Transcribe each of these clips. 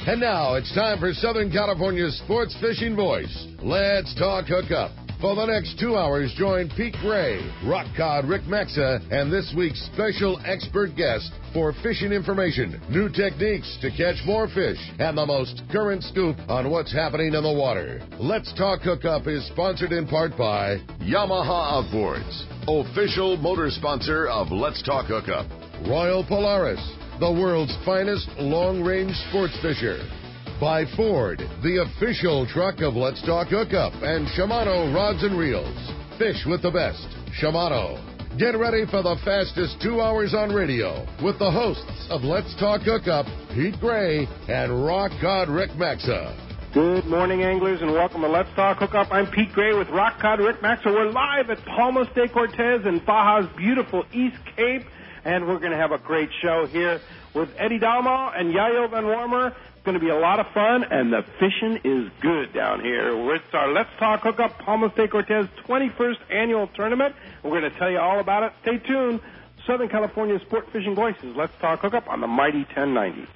And now it's time for Southern California's sports fishing voice. Let's talk hookup. For the next 2 hours, join Pete Gray, rock cod Rick Maxa, and this week's special expert guest for fishing information, new techniques to catch more fish, and the most current scoop on what's happening in the water. Let's Talk Hookup is sponsored in part by Yamaha Outboards, official motor sponsor of Let's Talk Hookup. Royal Polaris, the world's finest long-range sports fisher. By Ford, the official truck of Let's Talk Hookup, and Shimano Rods and Reels. Fish with the best. Shimano. Get ready for the fastest 2 hours on radio with the hosts of Let's Talk Hookup, Pete Gray and Rock Cod Rick Maxa. Good morning, anglers, and welcome to Let's Talk Hookup. I'm Pete Gray with Rock Cod Rick Maxa. We're live at Palmas de Cortez in Baja's beautiful East Cape, and we're going to have a great show here with Eddie Dalmau and Yayo Van Warmer. It's going to be a lot of fun, and the fishing is good down here. It's our Let's Talk Hookup Palmas de Cortez 21st annual tournament. We're going to tell you all about it. Stay tuned. Southern California Sport Fishing Voices. Let's Talk Hookup on the mighty 1090.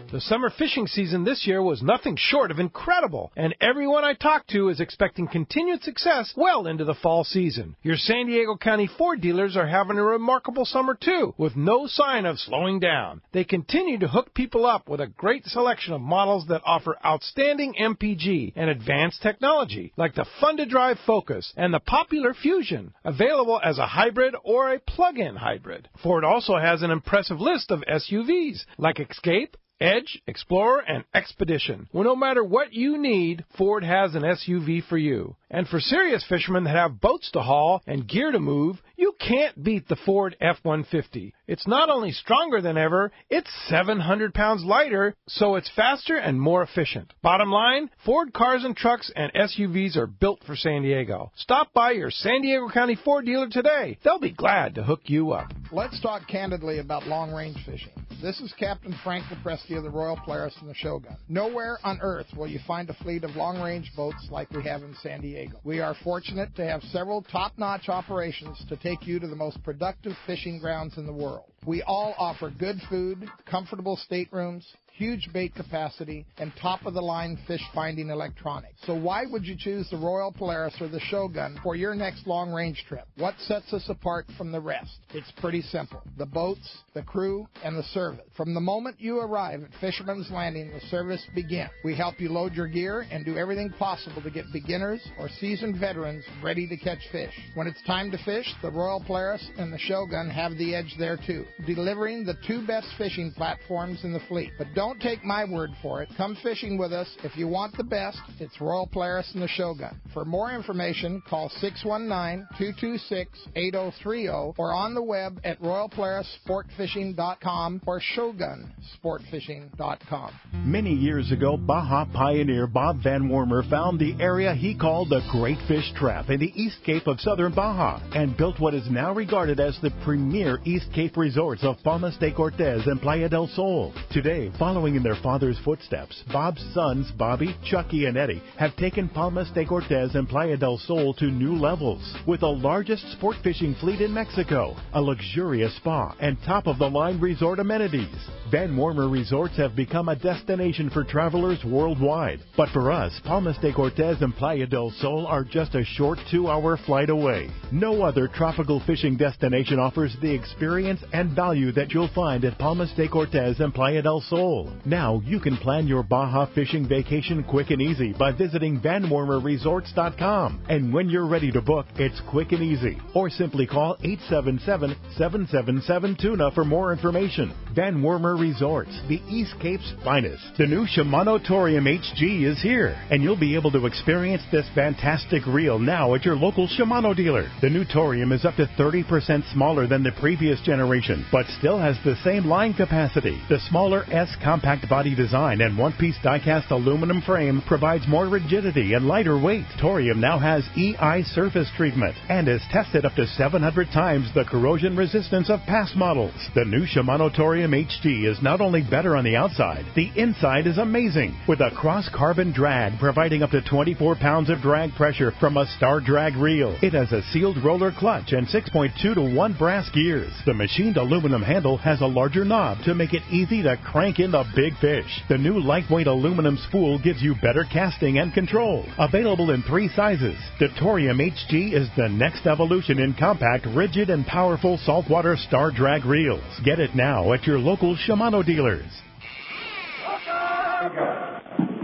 The summer fishing season this year was nothing short of incredible, and everyone I talked to is expecting continued success well into the fall season. Your San Diego County Ford dealers are having a remarkable summer too, with no sign of slowing down. They continue to hook people up with a great selection of models that offer outstanding MPG and advanced technology, like the fun-to-drive Focus and the popular Fusion, available as a hybrid or a plug-in hybrid. Ford also has an impressive list of SUVs, like Escape, Edge, Explorer, and Expedition. Well, no matter what you need, Ford has an SUV for you. And for serious fishermen that have boats to haul and gear to move, you can't beat the Ford F-150. It's not only stronger than ever, it's 700 pounds lighter, so it's faster and more efficient. Bottom line, Ford cars and trucks and SUVs are built for San Diego. Stop by your San Diego County Ford dealer today. They'll be glad to hook you up. Let's talk candidly about long-range fishing. This is Captain Frank Lepresti of the Royal Polaris and the Shogun. Nowhere on earth will you find a fleet of long-range boats like we have in San Diego. We are fortunate to have several top-notch operations to take you to the most productive fishing grounds in the world. We all offer good food, comfortable staterooms, huge bait capacity, and top-of-the-line fish-finding electronics. So why would you choose the Royal Polaris or the Shogun for your next long-range trip? What sets us apart from the rest? It's pretty simple. The boats, the crew, and the service. From the moment you arrive at Fisherman's Landing, the service begins. We help you load your gear and do everything possible to get beginners or seasoned veterans ready to catch fish. When it's time to fish, the Royal Polaris and the Shogun have the edge there too, delivering the two best fishing platforms in the fleet. But don't take my word for it. Come fishing with us. If you want the best, it's Royal Polaris and the Shogun. For more information, call 619-226-8030 or on the web at royalpolarissportfishing.com or shogunsportfishing.com. Many years ago, Baja pioneer Bob Van Warmer found the area he called the Great Fish Trap in the East Cape of southern Baja and built what is now regarded as the premier East Cape resorts of Palmas de Cortez and Playa del Sol. Today, following in their father's footsteps, Bob's sons, Bobby, Chucky, and Eddie, have taken Palmas de Cortez and Playa del Sol to new levels. With the largest sport fishing fleet in Mexico, a luxurious spa, and top-of-the-line resort amenities, Van Warmer Resorts have become a destination for travelers worldwide. But for us, Palmas de Cortez and Playa del Sol are just a short 2-hour flight away. No other tropical fishing destination offers the experience and value that you'll find at Palmas de Cortez and Playa del Sol. Now you can plan your Baja fishing vacation quick and easy by visiting VanWarmerResorts.com. And when you're ready to book, it's quick and easy. Or simply call 877-777-TUNA for more information. Van Warmer Resorts, the East Cape's finest. The new Shimano Torium HG is here, and you'll be able to experience this fantastic reel now at your local Shimano dealer. The new Torium is up to 30% smaller than the previous generation, but still has the same line capacity. The smaller S compact body design and one-piece die-cast aluminum frame provides more rigidity and lighter weight. Torium now has EI surface treatment and is tested up to 700 times the corrosion resistance of past models. The new Shimano Torium HG is not only better on the outside, the inside is amazing, with a cross-carbon drag providing up to 24 pounds of drag pressure from a Star Drag reel. It has a sealed roller clutch and 6.2 to 1 brass gears. The machined aluminum handle has a larger knob to make it easy to crank in the big fish. The new lightweight aluminum spool gives you better casting and control. Available in 3 sizes, the Torium HG is the next evolution in compact, rigid, and powerful saltwater Star Drag reels. Get it now at your local Shimano dealers.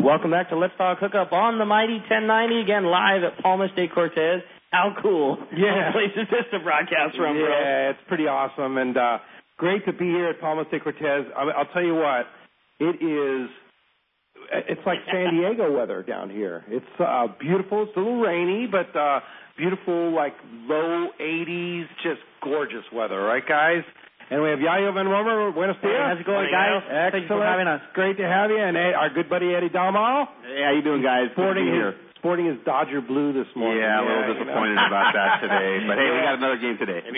Welcome back to Let's Talk Hookup on the Mighty 1090, again live at Palmas de Cortez. How cool. Yeah. What place is this to broadcast from, bro? Yeah, it's pretty awesome, and great to be here at Palmas de Cortez. I'll tell you what, it's like San Diego weather down here. It's beautiful. It's a little rainy, but beautiful, like low 80s, just gorgeous weather, right, guys? And we have Yayo Van Wormer. Buenos dias. How's it going, guys? Excellent. Thanks for having us. Great to have you. And our good buddy Eddie Dalmau. Hey, how you doing, guys? Sporting his Dodger blue this morning. Yeah, a little disappointed about that today. But, hey, we got another game today. A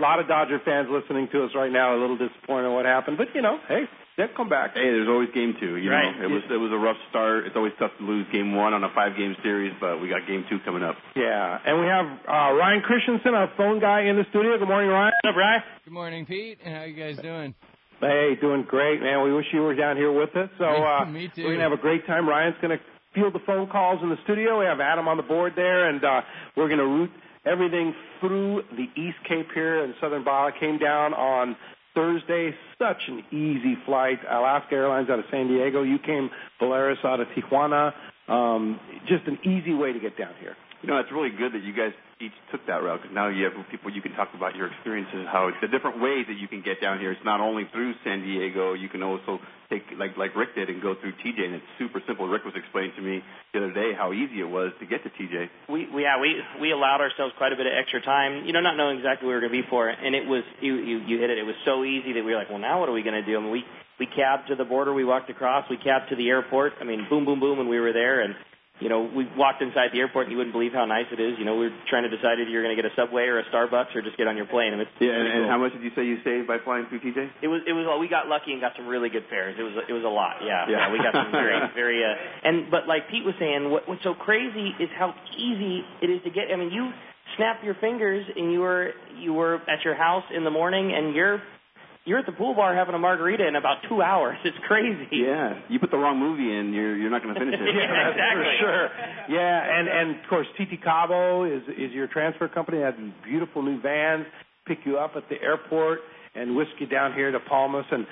lot of Dodger fans listening to us right now, a little disappointed in what happened. But, hey, they'll come back. Hey, there's always game 2. You know, it was a rough start. It's always tough to lose game 1 on a 5-game series, but we got game 2 coming up. Yeah, and we have Ryan Christensen, our phone guy, in the studio. Good morning, Ryan. What's up, Ryan? Good morning, Pete. And how you guys doing? Hey, doing great, man. We wish you were down here with us. So Me too. We're going to have a great time. Ryan's going to field the phone calls in the studio. We have Adam on the board there, and we're going to route everything through the East Cape here in Southern Baja. Came down on Thursday, such an easy flight. Alaska Airlines out of San Diego. You came Polaris out of Tijuana. Just an easy way to get down here. You know, it's really good that you guys each took that route, because now you have people you can talk about your experiences, how the different ways that you can get down here. It's not only through San Diego. You can also take, like Rick did, and go through TJ, and it's super simple. Rick was explaining to me the other day how easy it was to get to TJ. We allowed ourselves quite a bit of extra time, not knowing exactly what we were going to be for, and it was, you hit it. It was so easy that we were like, well, now what are we going to do? I mean, we cabbed to the border, we walked across, we cabbed to the airport. I mean, boom, boom, boom, and we were there, and we walked inside the airport, and you wouldn't believe how nice it is. We were trying to decide if you're going to get a Subway or a Starbucks or just get on your plane. And and how much did you say you saved by flying through TJ? It was. We got lucky and got some really good fares. It was a lot. Yeah. We got some very. But like Pete was saying, what's so crazy is how easy it is to get. I mean, you snap your fingers and you were at your house in the morning, and you're at the pool bar having a margarita in about 2 hours. It's crazy. Yeah, you put the wrong movie in, you're not going to finish it. Yeah, exactly. For sure. Yeah, and of course, TT Cabo is your transfer company. They have these beautiful new vans, pick you up at the airport and whisk you down here to Palmas. And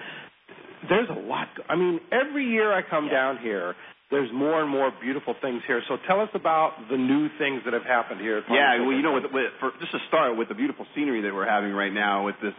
there's a lot. I mean, every year I come down here, there's more and more beautiful things here. So tell us about the new things that have happened here. Yeah, well, just to start with the beautiful scenery that we're having right now, with the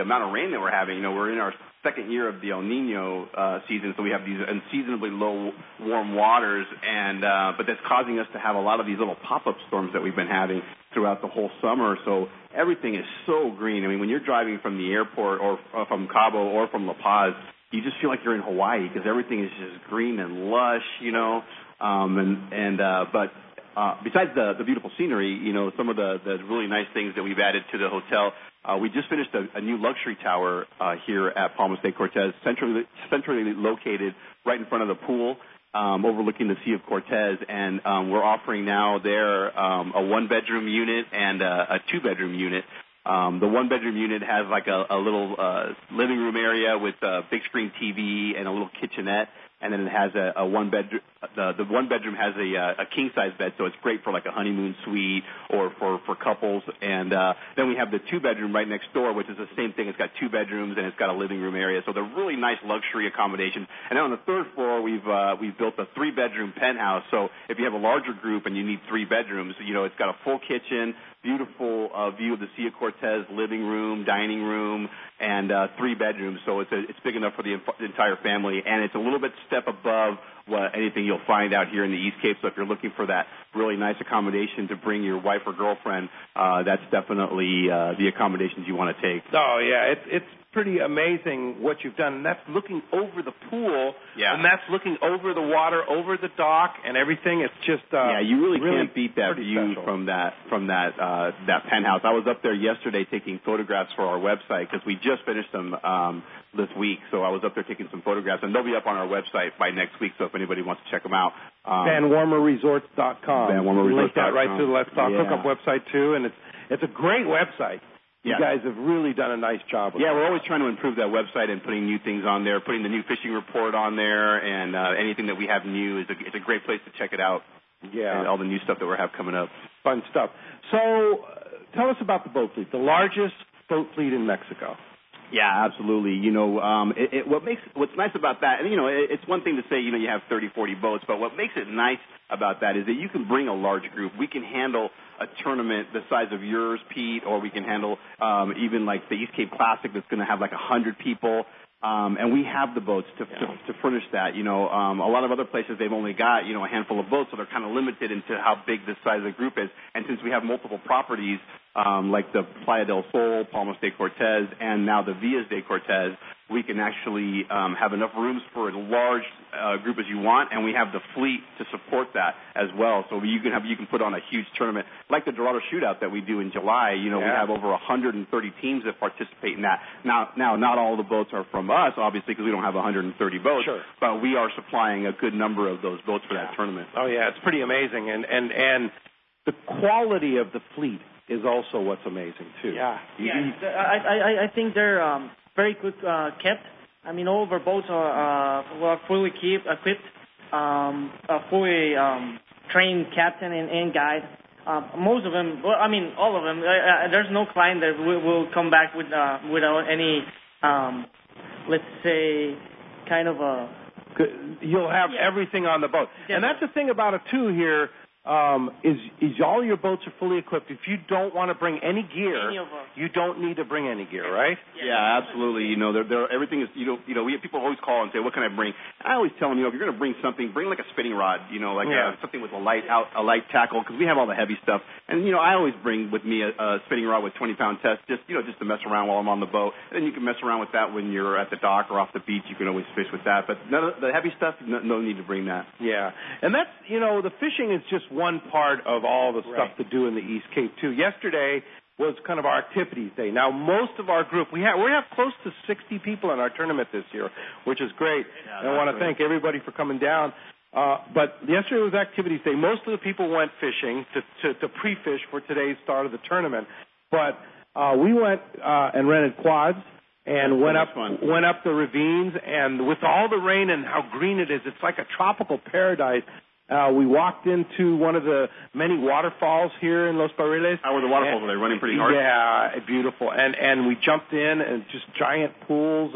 amount of rain that we're having. We're in our second year of the El Nino season, so we have these unseasonably low warm waters, and but that's causing us to have a lot of these little pop-up storms that we've been having throughout the whole summer. So everything is so green. I mean, when you're driving from the airport or from Cabo or from La Paz, you just feel like you're in Hawaii, because everything is just green and lush, But besides the beautiful scenery, some of the really nice things that we've added to the hotel. We just finished a new luxury tower here at Palmas de Cortez, centrally located right in front of the pool, overlooking the Sea of Cortez. And we're offering now there a 1-bedroom unit and a 2-bedroom unit. The 1-bedroom unit has like a little living room area with a big screen TV and a little kitchenette, and then it has a 1-bedroom. The 1-bedroom has a king size bed, so it's great for like a honeymoon suite or for couples. And then we have the 2-bedroom right next door, which is the same thing. It's got 2 bedrooms and it's got a living room area, so they're really nice luxury accommodations. And then on the 3rd floor, we've built a 3-bedroom penthouse. So if you have a larger group and you need 3 bedrooms, it's got a full kitchen, beautiful view of the Sea of Cortez, living room, dining room, and 3 bedrooms. So it's big enough for the entire family, and it's a little bit step above anything you'll find out here in the East Cape. So if you're looking for that really nice accommodation to bring your wife or girlfriend, that's definitely the accommodations you want to take. Oh yeah, it's pretty amazing what you've done, and that's looking over the pool, Yeah. and that's looking over the water, over the dock, and everything. It's just you really can't beat that view special. from that penthouse. I was up there yesterday taking photographs for our website because we just finished them this week. So I was up there taking some photographs, and they'll be up on our website by next week. So if anybody wants to check them out, VanWarmerResorts.com. VanWarmerResorts.com. Link that right to the Let's Talk Hookup website too, and it's a great website. You guys have really done a nice job with it. We're always trying to improve that website and putting new things on there, putting the new fishing report on there, and anything that we have new is it's a great place to check it out. Yeah. And all the new stuff that we have coming up. Fun stuff. So tell us about the boat fleet, the largest boat fleet in Mexico. Yeah, absolutely. What's nice about that, and it's one thing to say, you have 30, 40 boats, but what makes it nice about that is that you can bring a large group. We can handle a tournament the size of yours, Pete, or we can handle even like the East Cape Classic that's going to have like 100 people. And we have the boats to furnish that. A lot of other places they've only got, a handful of boats, so they're kind of limited into how big this size of the group is. And since we have multiple properties, like the Playa del Sol, Palmas de Cortez, and now the Villas de Cortez, we can actually have enough rooms for as large group as you want, and we have the fleet to support that as well. So you can put on a huge tournament like the Dorado Shootout that we do in July. We have over 130 teams that participate in that. Now, not all the boats are from us, obviously, because we don't have 130 boats. Sure. But we are supplying a good number of those boats for that tournament. Oh yeah, it's pretty amazing, and the quality of the fleet is also what's amazing too. Yeah. I think they're very good kept. I mean, all of our boats are fully equipped, a fully trained captain and guide. Most of them, all of them. There's no client that will come back without any, let's say, kind of a. You'll have everything on the boat, and that's the thing about it too here. Is all your boats are fully equipped. If you don't want to bring any gear, you don't need to bring any gear, right? Yeah, absolutely. Everything is. We have people always call and say, "What can I bring?" I always tell them, if you're going to bring something, bring like a spinning rod. Something with a light tackle, because we have all the heavy stuff. And I always bring with me a spinning rod with 20-pound test, just to mess around while I'm on the boat. And then you can mess around with that when you're at the dock or off the beach. You can always fish with that. But none of the heavy stuff, no need to bring that. Yeah, and that's the fishing is just one part of all the stuff to do in the East Cape too. Yesterday was kind of our activities day. Now most of our group, we have close to 60 people in our tournament this year, which is great. And I want to thank everybody for coming down. But yesterday was activities day. Most of the people went fishing to pre-fish for today's start of the tournament. But we went and rented quads and went up the ravines, and with all the rain and how green it is, it's like a tropical paradise. We walked into one of the many waterfalls here in Los Barriles. How were the waterfalls? Are they running pretty hard? Yeah, beautiful. And we jumped in, and just giant pools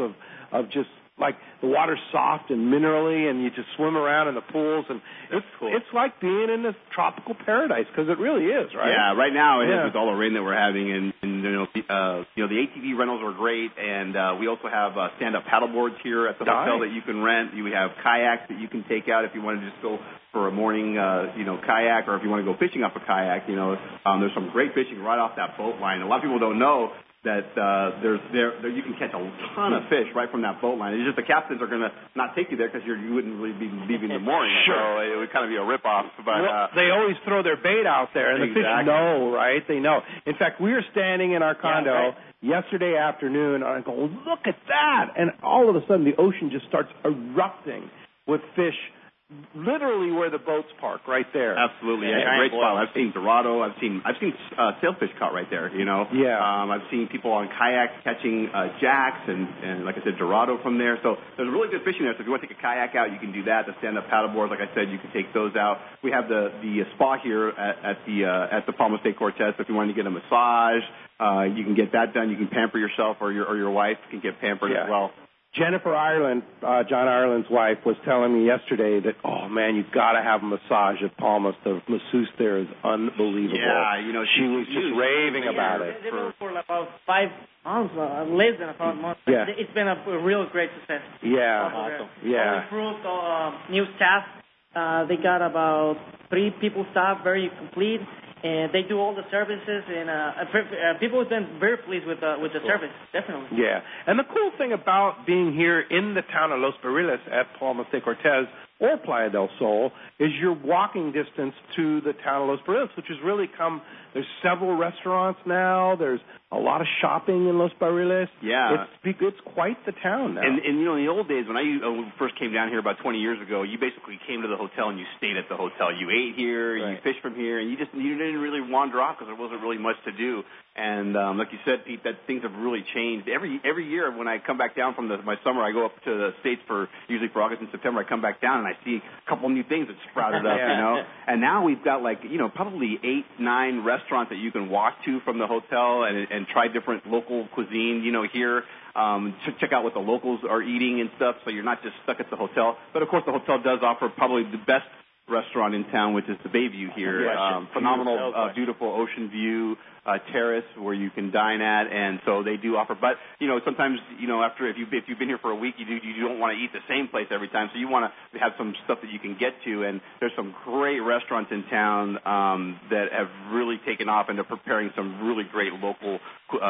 of just like the water's soft and minerally, and you just swim around in the pools, and it's like being in this tropical paradise, because it really is, right? Yeah, right now it is with all the rain that we're having, and the ATV rentals are great, and we also have stand-up paddle boards here at the hotel that you can rent. We have kayaks that you can take out if you want to just go for a morning, kayak, or if you want to go fishing off a kayak. There's some great fishing right off that boat line. A lot of people don't know that you can catch a ton of fish right from that boat line. It's just the captains are going to not take you there because you wouldn't really be leaving in the morning. Sure. So it would kind of be a rip-off. But they always throw their bait out there, and the fish know, right? They know. In fact, we were standing in our condo yesterday afternoon, and I go, look at that! And all of a sudden, the ocean just starts erupting with fish. Literally where the boats park, right there. Absolutely, great spot. I've seen Dorado. I've seen sailfish caught right there. I've seen people on kayaks catching jacks and like I said, Dorado from there. So there's really good fishing there. So if you want to take a kayak out, you can do that. The stand-up paddleboard, like I said, you can take those out. We have the spa here at the Palmas de Cortez. So if you want to get a massage, you can get that done. You can pamper yourself, or your wife can get pampered as well. Jennifer Ireland, John Ireland's wife, was telling me yesterday that, oh, man, you've got to have a massage at Palmas. The masseuse there is unbelievable. Yeah, she was just raving about it. They've been for about 5 months, less than 5 months. Yeah. It's been a real great success. Yeah. Awesome. Yeah. Improved new staff. They got about 3 people staff, very complete. And they do all the services, and people have been very pleased with the service, definitely. Yeah, and the cool thing about being here in the town of Los Barriles at Palmas de Cortez or Playa del Sol is your walking distance to the town of Los Barriles, which has really come. There's several restaurants now. There's a lot of shopping in Los Barriles. Yeah. It's quite the town now. And in the old days, when I first came down here about 20 years ago, you basically came to the hotel and you stayed at the hotel. You ate here, you fished from here, and you didn't really wander off because there wasn't really much to do. And like you said, Pete, that things have really changed. Every year when I come back down from my summer, I go up to the States usually for August and September. I come back down and I see a couple new things that sprouted up, And now we've got probably 8-9 restaurants that you can walk to from the hotel and try different local cuisine, here. Check out what the locals are eating and stuff, so you're not just stuck at the hotel. But of course, the hotel does offer probably the best restaurant in town, which is the Bayview here. Phenomenal, beautiful ocean view terrace where you can dine at, and so they do offer. But sometimes after if you've been here for a week, you don't want to eat the same place every time, so you want to have some stuff that you can get to. And there's some great restaurants in town that have really taken off, and they're preparing some really great local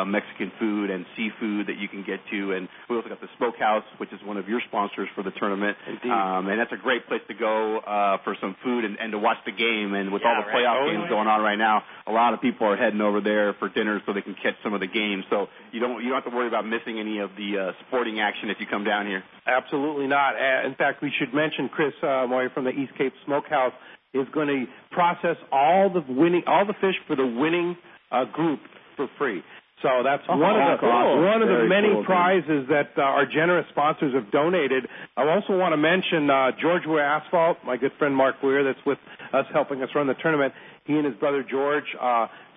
Mexican food and seafood that you can get to. And we also got the Smokehouse, which is one of your sponsors for the tournament. Indeed. And that's a great place to go for some food and to watch the game. And with all the playoff games going on right now, a lot of people are heading over there for dinner so they can catch some of the games. So you don't have to worry about missing any of the sporting action if you come down here. Absolutely not. In fact, we should mention Chris Moyer from the East Cape Smokehouse is going to process all the fish for the winning group for free. So that's one of the many prizes that our generous sponsors have donated. I also want to mention George Weir Asphalt, my good friend Mark Weir, that's with us helping us run the tournament. He and his brother George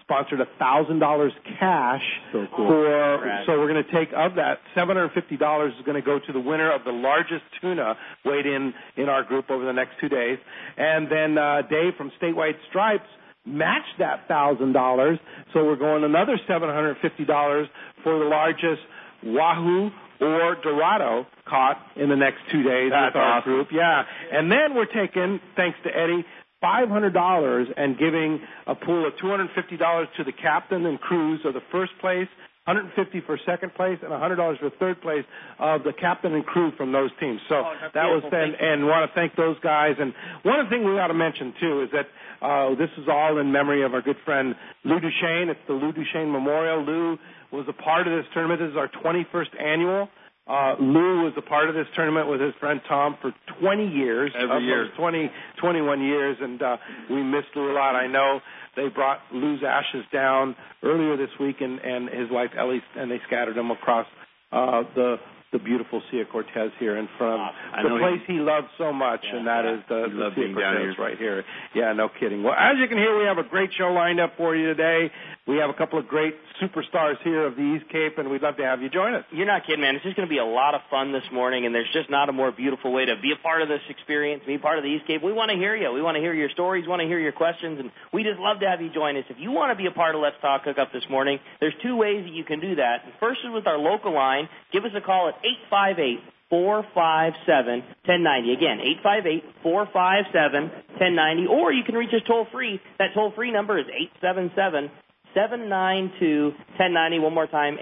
sponsored $1,000 cash so we're going to take of that $750 is going to go to the winner of the largest tuna weighed in our group over the next 2 days, and then Dave from Statewide Stripes matched that $1,000, so we're going another $750 for the largest wahoo or dorado caught in the next 2 days with our group. Yeah, and then we're taking, thanks to Eddie, $500 and giving a pool of $250 to the captain and crews of the first place, $150 for second place, and $100 for third place of the captain and crew from those teams. So that was then, and want to thank those guys. And one thing we ought to mention too is that this is all in memory of our good friend Lou Duchesne. It's the Lou Duchesne Memorial. Lou was a part of this tournament. This is our 21st annual. Lou was a part of this tournament with his friend Tom for 20 years. Every year. 21 years, and we missed Lou a lot. I know they brought Lou's ashes down earlier this week, and his wife Ellie, and they scattered them across the beautiful Sea of Cortez here in front of the place he loved so much, and that is the Sea of Cortez right here. Yeah, no kidding. Well, as you can hear, we have a great show lined up for you today. We have a couple of great superstars here of the East Cape, and we'd love to have you join us. You're not kidding, man. It's just going to be a lot of fun this morning, and there's just not a more beautiful way to be a part of this experience, be part of the East Cape. We want to hear you. We want to hear your stories, want to hear your questions, and we just love to have you join us. If you want to be a part of Let's Talk Hookup this morning, there's two ways that you can do that. First is with our local line. Give us a call at 858-457-1090. Again, 858-457-1090. Or you can reach us toll-free. That toll-free number is 877-792-1090. One more time,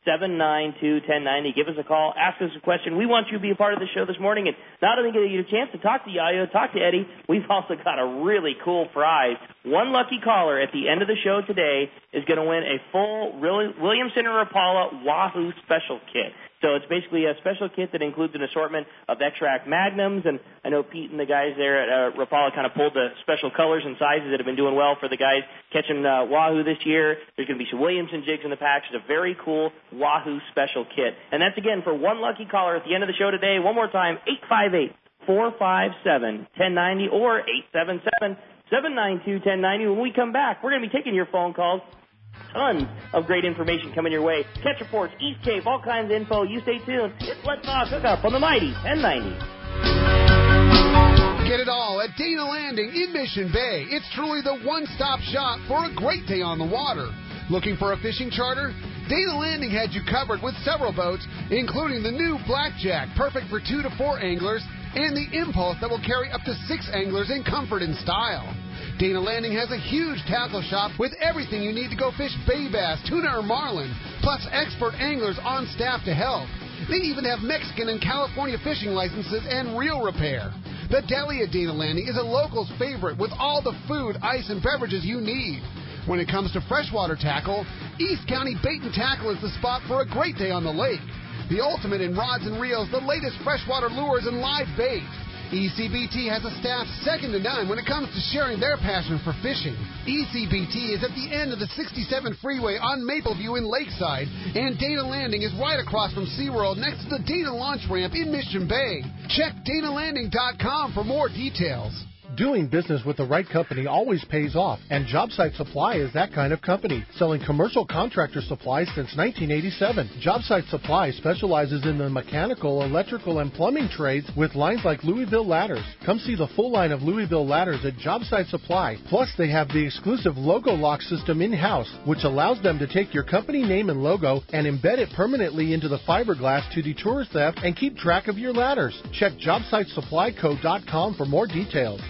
877-792-1090. Give us a call. Ask us a question. We want you to be a part of the show this morning. And not only get you a chance to talk to Yayo, talk to Eddie, we've also got a really cool prize. One lucky caller at the end of the show today is going to win a full Williamson and Rapala Wahoo special kit. So it's basically a special kit that includes an assortment of extract magnums, and I know Pete and the guys there at Rapala kind of pulled the special colors and sizes that have been doing well for the guys catching wahoo this year. There's going to be some Williamson jigs in the pack. It's a very cool wahoo special kit. And that's, again, for one lucky caller at the end of the show today. One more time, 858-457-1090 or 877-792-1090. When we come back, we're going to be taking your phone calls. Tons of great information coming your way. Catch reports, East Cape, all kinds of info. You stay tuned. It's Let's Talk Hookup on the mighty 1090. Get it all at Dana Landing in Mission Bay. It's truly the one-stop shop for a great day on the water. Looking for a fishing charter? Dana Landing had you covered with several boats, including the new Blackjack, perfect for 2 to 4 anglers, and the Impulse that will carry up to 6 anglers in comfort and style. Dana Landing has a huge tackle shop with everything you need to go fish bay bass, tuna, or marlin, plus expert anglers on staff to help. They even have Mexican and California fishing licenses and reel repair. The deli at Dana Landing is a local's favorite with all the food, ice, and beverages you need. When it comes to freshwater tackle, East County Bait and Tackle is the spot for a great day on the lake. The ultimate in rods and reels, the latest freshwater lures and live bait. ECBT has a staff second to none when it comes to sharing their passion for fishing. ECBT is at the end of the 67 freeway on Mapleview in Lakeside, and Dana Landing is right across from SeaWorld next to the Dana Launch Ramp in Mission Bay. Check DanaLanding.com for more details. Doing business with the right company always pays off, and Jobsite Supply is that kind of company, selling commercial contractor supplies since 1987. Jobsite Supply specializes in the mechanical, electrical, and plumbing trades with lines like Louisville Ladders. Come see the full line of Louisville Ladders at Jobsite Supply. Plus, they have the exclusive logo lock system in-house, which allows them to take your company name and logo and embed it permanently into the fiberglass to deter theft and keep track of your ladders. Check JobsiteSupplyCo.com for more details.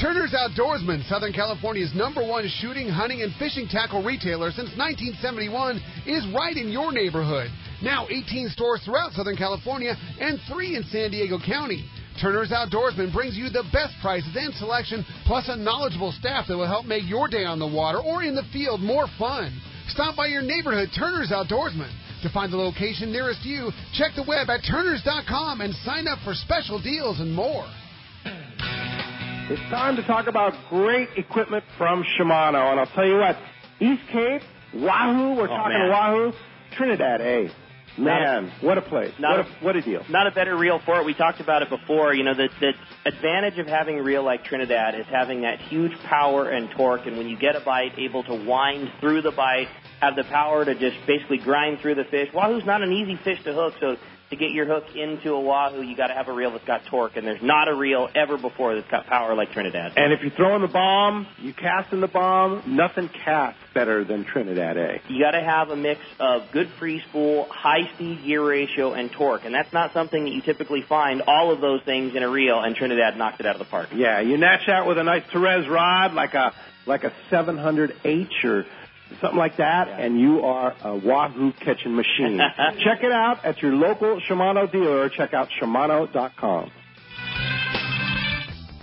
Turner's Outdoorsman, Southern California's #1 shooting, hunting, and fishing tackle retailer since 1971, is right in your neighborhood. Now 18 stores throughout Southern California and 3 in San Diego County. Turner's Outdoorsman brings you the best prices and selection, plus a knowledgeable staff that will help make your day on the water or in the field more fun. Stop by your neighborhood Turner's Outdoorsman. To find the location nearest you, check the web at turners.com and sign up for special deals and more. It's time to talk about great equipment from Shimano. And I'll tell you what, East Cape, Wahoo, we're talking Wahoo, Trinidad, man, what a place. What a deal. Not a better reel for it. We talked about it before. You know, the advantage of having a reel like Trinidad is having that huge power and torque. And when you get a bite, able to wind through the bite, have the power to just basically grind through the fish. Wahoo's not an easy fish to hook, so to get your hook into a Wahoo, you got to have a reel that's got torque, and there's not a reel ever before that's got power like Trinidad. And if you throw in the bomb, you cast in the bomb, nothing casts better than Trinidad, You got to have a mix of good free spool, high speed gear ratio, and torque, and that's not something that you typically find all of those things in a reel, and Trinidad knocked it out of the park. Yeah, you natch out with a nice Therese rod, like a 700H or something like that, and you are a Wahoo catching machine. Check it out at your local Shimano dealer or check out Shimano.com.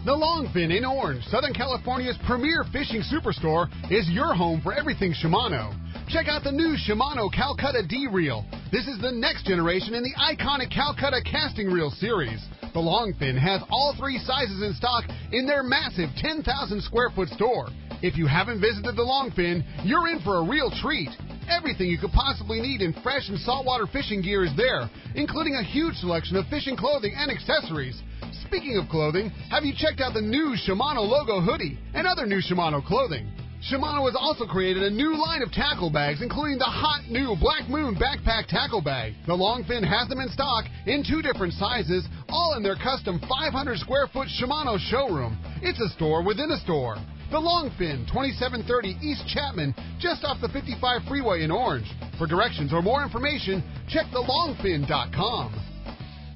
The Longfin in Orange, Southern California's premier fishing superstore, is your home for everything Shimano. Check out the new Shimano Calcutta D-Reel. This is the next generation in the iconic Calcutta casting reel series. The Longfin has all 3 sizes in stock in their massive 10,000 square foot store. If you haven't visited the Longfin, you're in for a real treat. Everything you could possibly need in fresh and saltwater fishing gear is there, including a huge selection of fishing clothing and accessories. Speaking of clothing, have you checked out the new Shimano logo hoodie and other new Shimano clothing? Shimano has also created a new line of tackle bags, including the hot new Black Moon backpack tackle bag. The Longfin has them in stock in 2 different sizes, all in their custom 500 square foot Shimano showroom. It's a store within a store. The Longfin, 2730 East Chapman, just off the 55 freeway in Orange. For directions or more information, check thelongfin.com.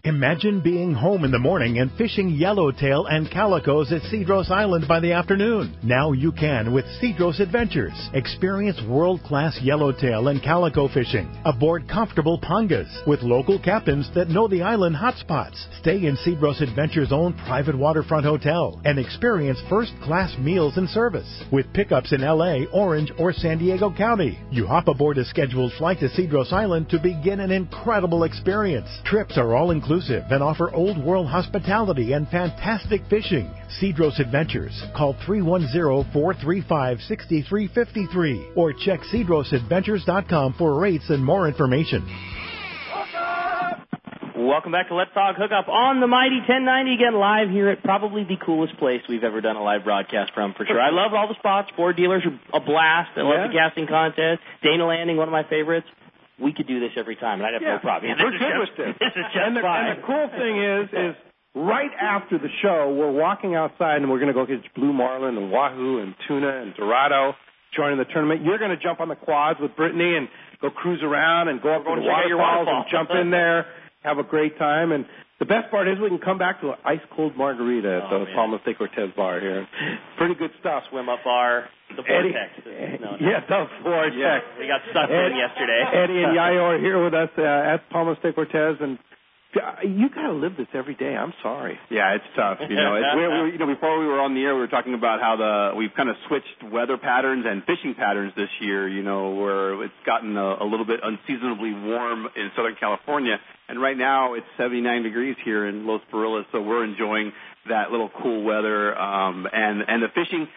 Imagine being home in the morning and fishing yellowtail and calicos at Cedros Island by the afternoon. Now you can with Cedros Adventures. Experience world-class yellowtail and calico fishing aboard comfortable pangas with local captains that know the island hotspots. Stay in Cedros Adventures' own private waterfront hotel and experience first-class meals and service with pickups in L.A., Orange, or San Diego County. You hop aboard a scheduled flight to Cedros Island to begin an incredible experience. Trips are all inclusive and offer old world hospitality and fantastic fishing. Cedros Adventures. Call 310-435-6353 or check cedrosadventures.com for rates and more information. Welcome back to Let's Talk Hookup on the Mighty 1090 again, live here at probably the coolest place we've ever done a live broadcast from, for sure. I love all the spots. Ford dealers are a blast. I love the casting contest. Dana Landing, one of my favorites. We could do this every time, and I'd have no problem. We're good with this. This is just fine. And the cool thing is right after the show, we're walking outside, and we're going to go catch blue marlin and wahoo and tuna and dorado joining the tournament. You're going to jump on the quads with Brittany and go cruise around and go up to the waterfalls and jump in there, have a great time. And The bbest part is we can come back to an ice-cold margarita at the Palmas de Cortez bar here. Pretty good stuff. Swim up bar, the Vortex. Yeah, the Vortex. Yeah, we got stuck in yesterday. Eddie and Yayo are here with us at Palmas de Cortez, and you got to live this every day. I'm sorry. Yeah, it's tough. Before we were on the air, we were talking about how we've kind of switched weather patterns and fishing patterns this year. Where it's gotten a little bit unseasonably warm in Southern California, and right now it's 79 degrees here in Los Perillas, so we're enjoying that little cool weather. And the fishing,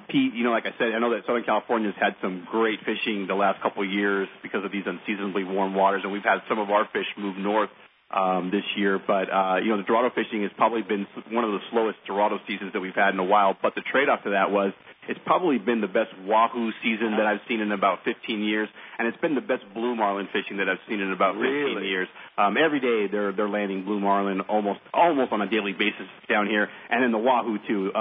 Pete, like I said, I know that Southern California's had some great fishing the last couple of years because of these unseasonably warm waters, and we've had some of our fish move north this year. But, the Dorado fishing has probably been one of the slowest Dorado seasons that we've had in a while. But the trade-off to that was it's probably been the best wahoo season that I've seen in about 15 years, and it's been the best blue marlin fishing that I've seen in about 15 years. Every day they're landing blue marlin almost on a daily basis down here, and then the wahoo too.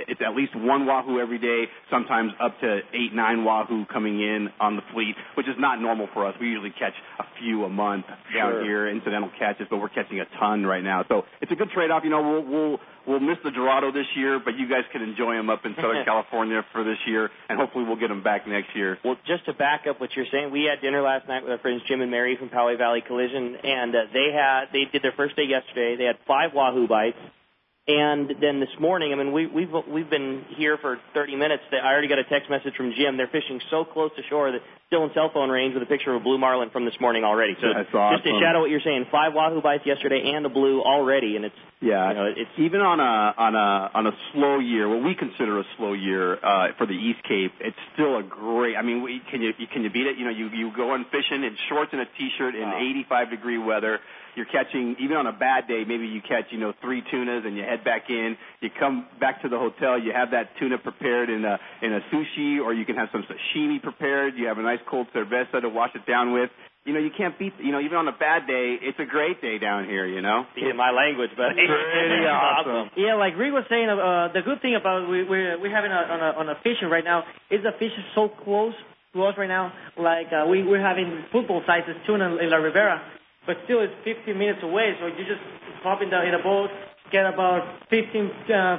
It's at least one wahoo every day, sometimes up to 8-9 wahoo coming in on the fleet, which is not normal for us. We usually catch a few a month down here, incidental catches, but we're catching a ton right now. So it's a good trade-off. We'll miss the Dorado this year, but you guys can enjoy them up in Southern California for this year, and hopefully we'll get them back next year. Well, just to back up what you're saying, we had dinner last night with our friends Jim and Mary from Poway Valley Collision, and they did their first day yesterday. They had 5 wahoo bites, and then this morning, we've been here for 30 minutes. I already got a text message from Jim. They're fishing so close to shore that still in cell phone range with a picture of a blue marlin from this morning already. So that's awesome. Just to shadow what you're saying, 5 wahoo bites yesterday and a blue already, and it's it's even on a slow year, what we consider a slow year for the East Cape. It's still a great. Can you beat it? You go on fishing in shorts and a t-shirt in 85-degree weather. You're catching, even on a bad day, maybe you catch 3 tunas and you head back in. You come back to the hotel, you have that tuna prepared in a sushi, or you can have some sashimi prepared. You have a nice cold cerveza to wash it down with. You can't beat, even on a bad day, it's a great day down here, Speaking my language, but pretty awesome. Yeah, like Rick was saying, the good thing about we're having on a fishing right now is the fish is so close to us right now. Like we're having football sizes tuna in La Ribera, but still it's 15 minutes away, so you just hop in a boat, get about 15,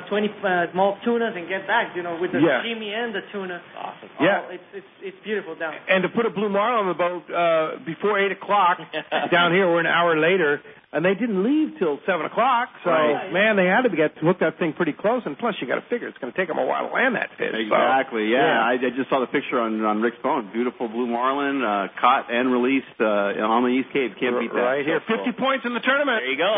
20 small tunas and get back, with the sashimi and the tuna. Awesome. Yeah. It's beautiful down. And to put a blue marlin on the boat before 8 o'clock, down here we're an hour later, and they didn't leave till 7 o'clock, so, man, they had to hook that thing pretty close, and plus you got to figure it's going to take them a while to land that fish. Exactly, so, I just saw the picture on Rick's phone. Beautiful blue marlin, caught and released on the East Cape. Can't beat that. Right here, 50 points in the tournament. There you go.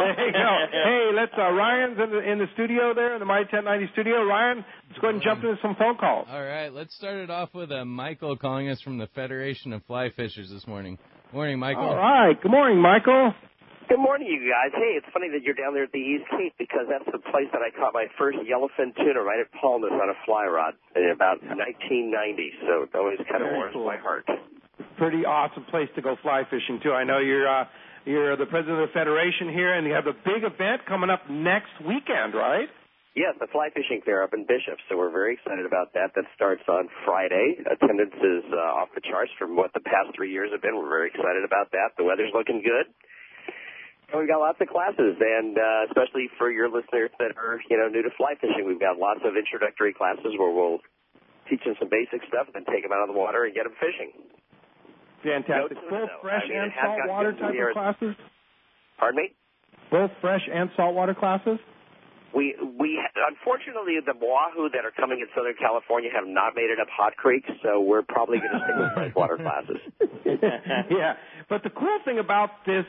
Hey, let's, Ryan's in the studio there, in the Mighty 1090 studio. Ryan, let's go ahead and jump into some phone calls. All right, let's start it off with Michael calling us from the Federation of Fly Fishers this morning. Morning, Michael. All right, good morning, Michael. Good morning, you guys. Hey, it's funny that you're down there at the East Cape because that's the place that I caught my first yellowfin tuna right at Palmas on a fly rod in about 1990. So it always kind of warms my heart. Pretty awesome place to go fly fishing too. I know you're the president of the federation here, and you have a big event coming up next weekend, right? Yes, the fly fishing fair up in Bishop. So we're very excited about that. That starts on Friday. Attendance is off the charts from what the past 3 years have been. We're very excited about that. The weather's looking good. And we've got lots of classes, and especially for your listeners that are, new to fly fishing, we've got lots of introductory classes where we'll teach them some basic stuff and then take them out of the water and get them fishing. Fantastic. Both fresh and saltwater type of classes? Pardon me? Both fresh and saltwater classes? We unfortunately, the wahoo that are coming in Southern California have not made it up Hot Creek, so we're probably going to stick with freshwater classes. Yeah, but the cool thing about this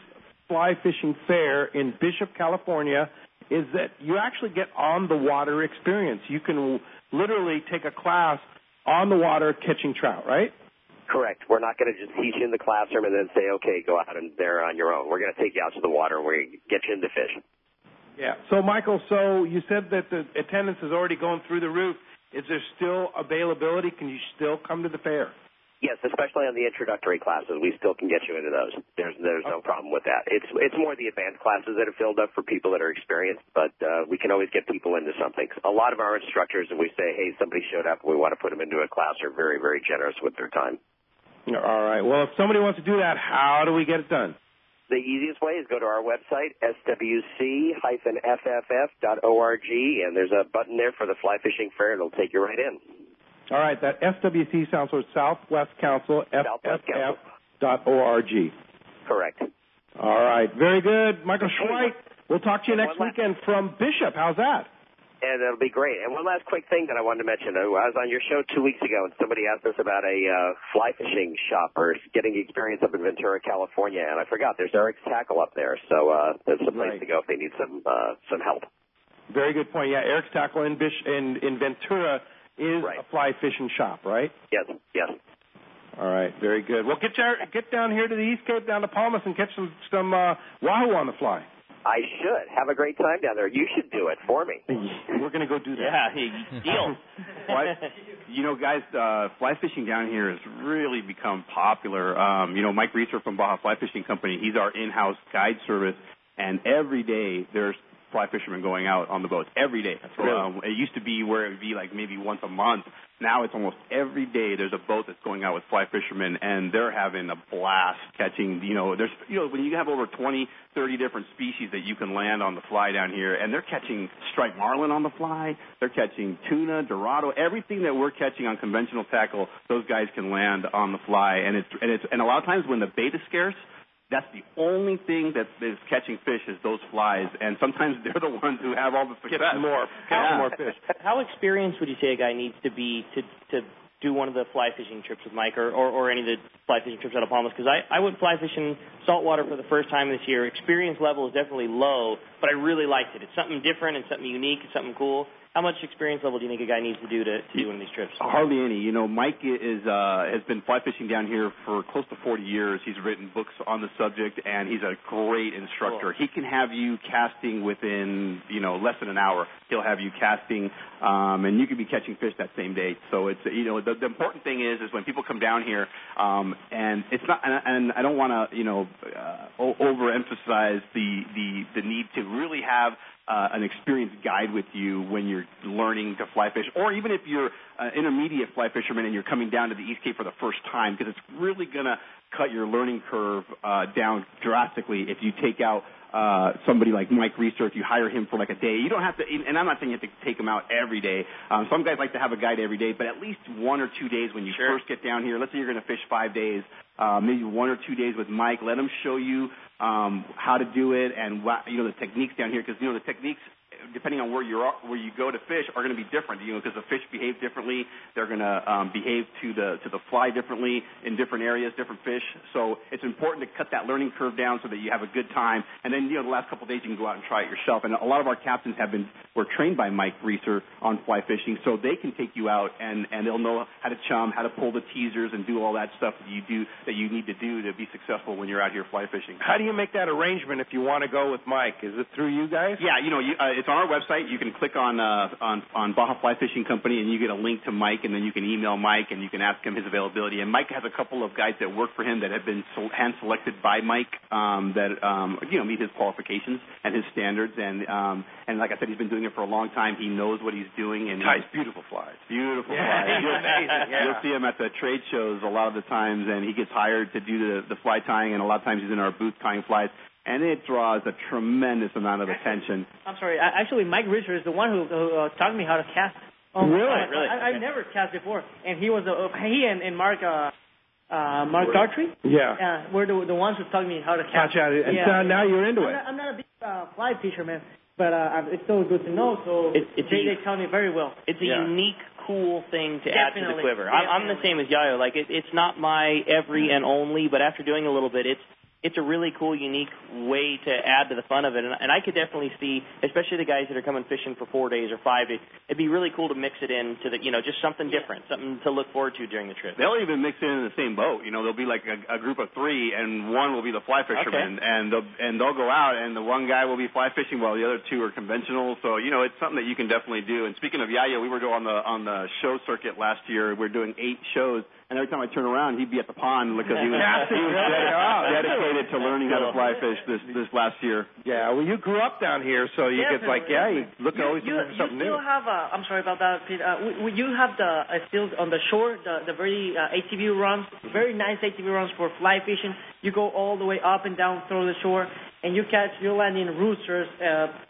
fly fishing fair in Bishop, California, is that you actually get on the water experience. You can literally take a class on the water catching trout, right? Correct. We're not going to just teach you in the classroom and then say, okay, go out and there on your own. We're going to take you out to the water and we're going to get you into fish. Yeah. So, Michael, you said that the attendance is already going through the roof. Is there still availability? Can you still come to the fair? Yes, especially on the introductory classes. We still can get you into those. There's no problem with that. It's more the advanced classes that are filled up for people that are experienced, but we can always get people into something. A lot of our instructors, if we say, hey, somebody showed up and we want to put them into a class, are very, very generous with their time. All right. Well, if somebody wants to do that, how do we get it done? The easiest way is go to our website, swc-fff.org, and there's a button there for the Fly Fishing Fair. It'll take you right in. All right, that SWC sounds for Southwest Council, FFF.org. Correct. All right, very good. Michael Schweik, we'll talk to you next weekend from Bishop. How's that? And it'll be great. And one last quick thing that I wanted to mention. I was on your show 2 weeks ago, and somebody asked us about a fly fishing shop or getting experience up in Ventura, California, and I forgot. There's Eric's Tackle up there, so there's a place to go if they need some help. Very good point. Yeah, Eric's Tackle in Ventura is a fly fishing shop, right? Yes. All right, very good. Well, get down here to the East Cape, down to Palmas, and catch some wahoo on the fly. I should. Have a great time down there. You should do it for me. We're going to go do that. Yeah, deal. Guys, fly fishing down here has really become popular. Mike Reeser from Baja Fly Fishing Company, he's our in-house guide service, and every day there's fly fishermen going out on the boats every day. It used to be where it would be like maybe once a month. Now it's almost every day there's a boat that's going out with fly fishermen, and they're having a blast catching, when you have over 20, 30 different species that you can land on the fly down here, and they're catching striped marlin on the fly, they're catching tuna, dorado, everything that we're catching on conventional tackle, those guys can land on the fly, and a lot of times when the bait is scarce, that's the only thing that is catching fish is those flies, and sometimes they're the ones who have all the success. Catch more fish. How experienced would you say a guy needs to be to do one of the fly fishing trips with Mike or any of the fly fishing trips out of Palmas? Because I went fly fishing saltwater for the first time this year. Experience level is definitely low, but I really liked it. It's something different and something unique. It's something cool. How much experience level do you think a guy needs to do to do one of these trips? Hardly any. Mike has been fly fishing down here for close to 40 years. He's written books on the subject, and he's a great instructor. Cool. He can have you casting within, less than an hour. He'll have you casting, and you can be catching fish that same day. So it's, the important thing is when people come down here, and it's not, and I don't want to, overemphasize the need to really have an experienced guide with you when you're learning to fly fish, or even if you're an intermediate fly fisherman and you're coming down to the East Cape for the first time, because it's really going to cut your learning curve down drastically if you take out somebody like Mike Reeser. If you hire him for like a day, you don't have to, and I'm not saying you have to take him out every day. Some guys like to have a guide every day, but at least 1 or 2 days when you first get down here. Let's say you're going to fish 5 days, maybe 1 or 2 days with Mike. Let him show you how to do it and the techniques down here, because the techniques, depending on where you go to fish, are going to be different. Because the fish behave differently. They're going to behave to the fly differently in different areas, different fish. So it's important to cut that learning curve down so that you have a good time. And then the last couple of days you can go out and try it yourself. And a lot of our captains were trained by Mike Reeser on fly fishing, so they can take you out and they'll know how to chum, how to pull the teasers, and do all that stuff that you need to do to be successful when you're out here fly fishing. How do you make that arrangement if you want to go with Mike? Is it through you guys? Yeah, it's on our website. You can click on Baja Fly Fishing Company, and you get a link to Mike, and then you can email Mike, and you can ask him his availability. And Mike has a couple of guys that work for him that have been hand-selected by Mike that meet his qualifications and his standards. And like I said, he's been doing it for a long time. He knows what he's doing. And ties beautiful flies. Beautiful flies. You'll see him at the trade shows a lot of the times, and he gets hired to do the fly tying, and a lot of times he's in our booth tying flies. And it draws a tremendous amount of attention. I'm sorry. Actually, Mike Reeser is the one who taught me how to cast. Really? I've never cast before, and he and Mark Dartry. Yeah. Were the ones who taught me how to cast. And so now you're into it. I'm not a big fly fisherman, but it's still good to know. So they tell me very well. It's a unique, cool thing to add to the quiver. I'm the same as Yayo. Like it's not my every and only, but after doing a little bit, it's a really cool, unique way to add to the fun of it. And I could definitely see, especially the guys that are coming fishing for 4 days or 5 days, it'd be really cool to mix it into just something different, something to look forward to during the trip. They'll even mix it in the same boat. There'll be like a group of 3, and one will be the fly fisherman, and they'll go out, and the one guy will be fly fishing while the other 2 are conventional. So it's something that you can definitely do. And speaking of Yayo, we were on the show circuit last year. We're doing 8 shows. And every time I turn around, he'd be at the pond because he was dedicated to learning how to fly fish this last year. Yeah, well, you grew up down here, so you get you look always for something new. You still have, I'm sorry about that, Pete. You have still on the shore, the very ATV runs, very nice ATV runs for fly fishing. You go all the way up and down through the shore, and you're landing roosters,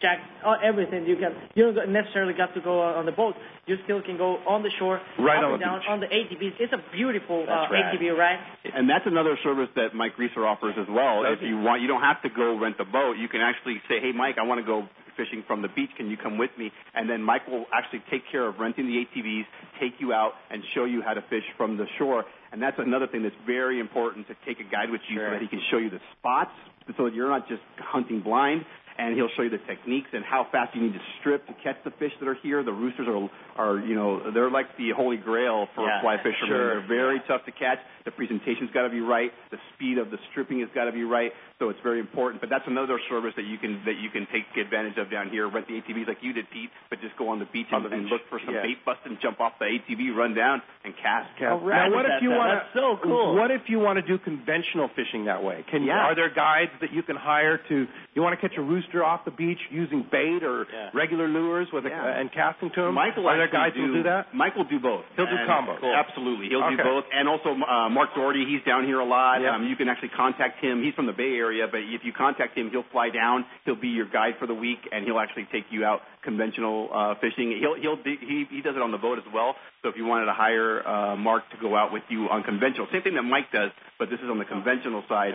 jack, everything. You don't necessarily got to go on the boat. You still can go on the shore, right up on and the down beach. on the ATVs. It's a beautiful right. ATV ride. And that's another service that Mike Reeser offers as well. If you want, you don't have to go rent the boat. You can actually say, hey, Mike, I want to go fishing from the beach. Can you come with me? And then Mike will actually take care of renting the ATVs, take you out, and show you how to fish from the shore. And that's another thing that's very important, to take a guide with you so that he can show you the spots so that you're not just hunting blind. And he'll show you the techniques and how fast you need to strip to catch the fish that are here. The roosters are they're like the holy grail for fly fishermen. Sure. They're very tough to catch. The presentation's got to be right. The speed of the stripping has got to be right. So it's very important. But that's another service that you can take advantage of down here. Rent the ATVs like you did, Pete, but just go on the beach and look for some bait busting, jump off the ATV, run down, and cast. Now, what if you want That's so cool. What if you want to do conventional fishing that way? Are there guides that you can hire to? You want to catch a rooster off the beach using bait or regular lures and casting to them? Are there guides who do that? Mike will do both. He'll do combos. Cool. Absolutely, he'll do both. And also Mark Doherty, he's down here a lot. You can actually contact him. He's from the Bay Area, but if you contact him, he'll fly down. He'll be your guide for the week, and he'll actually take you out conventional fishing. He does it on the boat as well. So if you wanted to hire Mark to go out with you on conventional, same thing that Mike does, but this is on the conventional side.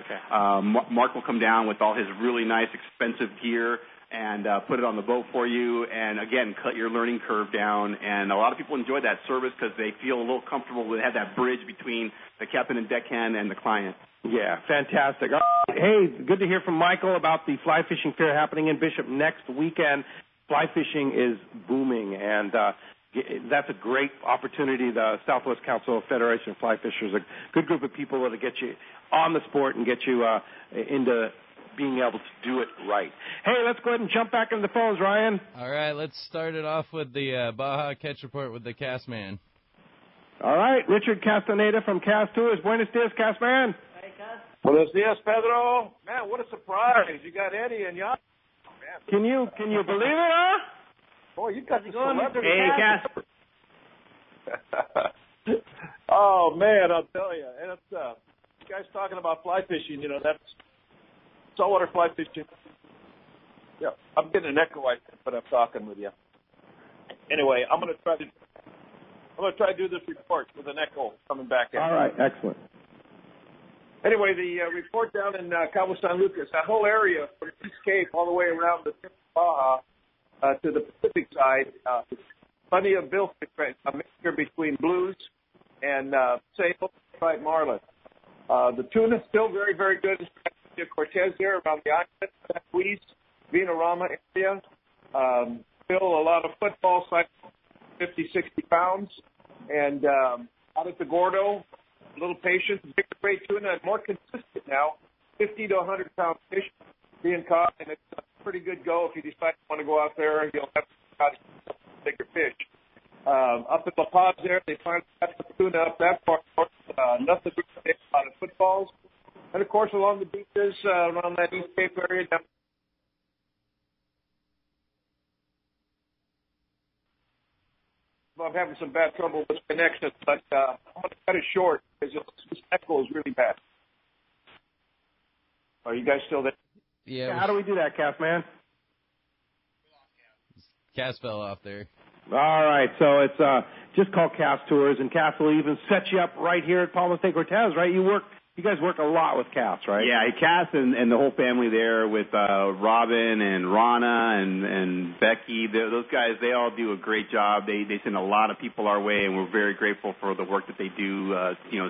Mark will come down with all his really nice, expensive gear and put it on the boat for you, and again, cut your learning curve down. And a lot of people enjoy that service because they feel a little comfortable to have that bridge between the captain and deckhand and the client. Yeah, fantastic. Hey, good to hear from Michael about the fly fishing fair happening in Bishop next weekend. Fly fishing is booming, and that's a great opportunity. The Southwest Council of Federation of Fly Fishers, a good group of people to get you on the sport and get you into being able to do it right. Hey, let's go ahead and jump back into the phones, Ryan. All right, let's start it off with the Baja Catch Report with the Cast Man. All right, Richard Castaneda from Cast Tours. Buenos dias, Cast Man. Hey, Cast. Buenos dias, Pedro. Man, what a surprise. You got Eddie and Jan. Can you believe it, huh? Boy, you got the celebrity. Hey, Cast. Oh, man, I'll tell you. And it's, you guys talking about fly fishing, that's saltwater fly fishing. Yeah, I'm getting an echo, I think, but I'm talking with you. Anyway, I'm going to try to do this report with an echo coming back in. All right, excellent. Anyway, the report down in Cabo San Lucas, that whole area from East Cape all the way around the tip of Baja to the Pacific side, plenty of billfish, a mixture between blues and sable, striped marlin. The tuna is still very, very good. Cortez there around the island, Squeeze, Vinarama area. Still a lot of football size, 50, 60 pounds. And out at the Gordo, a little patience, bigger grade tuna, and more consistent now, 50 to 100 pound fish being caught. And it's a pretty good go if you decide you want to go out there. You'll have to catch bigger fish. Up at La Paz there, they finally got the tuna up that far. Nothing to say about it. Footballs. And, of course, along the beaches around that East Cape area. I'm having some bad trouble with connection, but I'm going to cut it short because this echo is really bad. Are you guys still there? Yeah. How do we do that, Cast Man? Cast fell off there. All right, so it's just called Cast Tours, and Cast will even set you up right here at Palmas de Cortez, right? You guys work a lot with Cass, right? Yeah, Cass and the whole family there with Robin and Rana and Becky. Those guys, they all do a great job. They send a lot of people our way, and we're very grateful for the work that they do,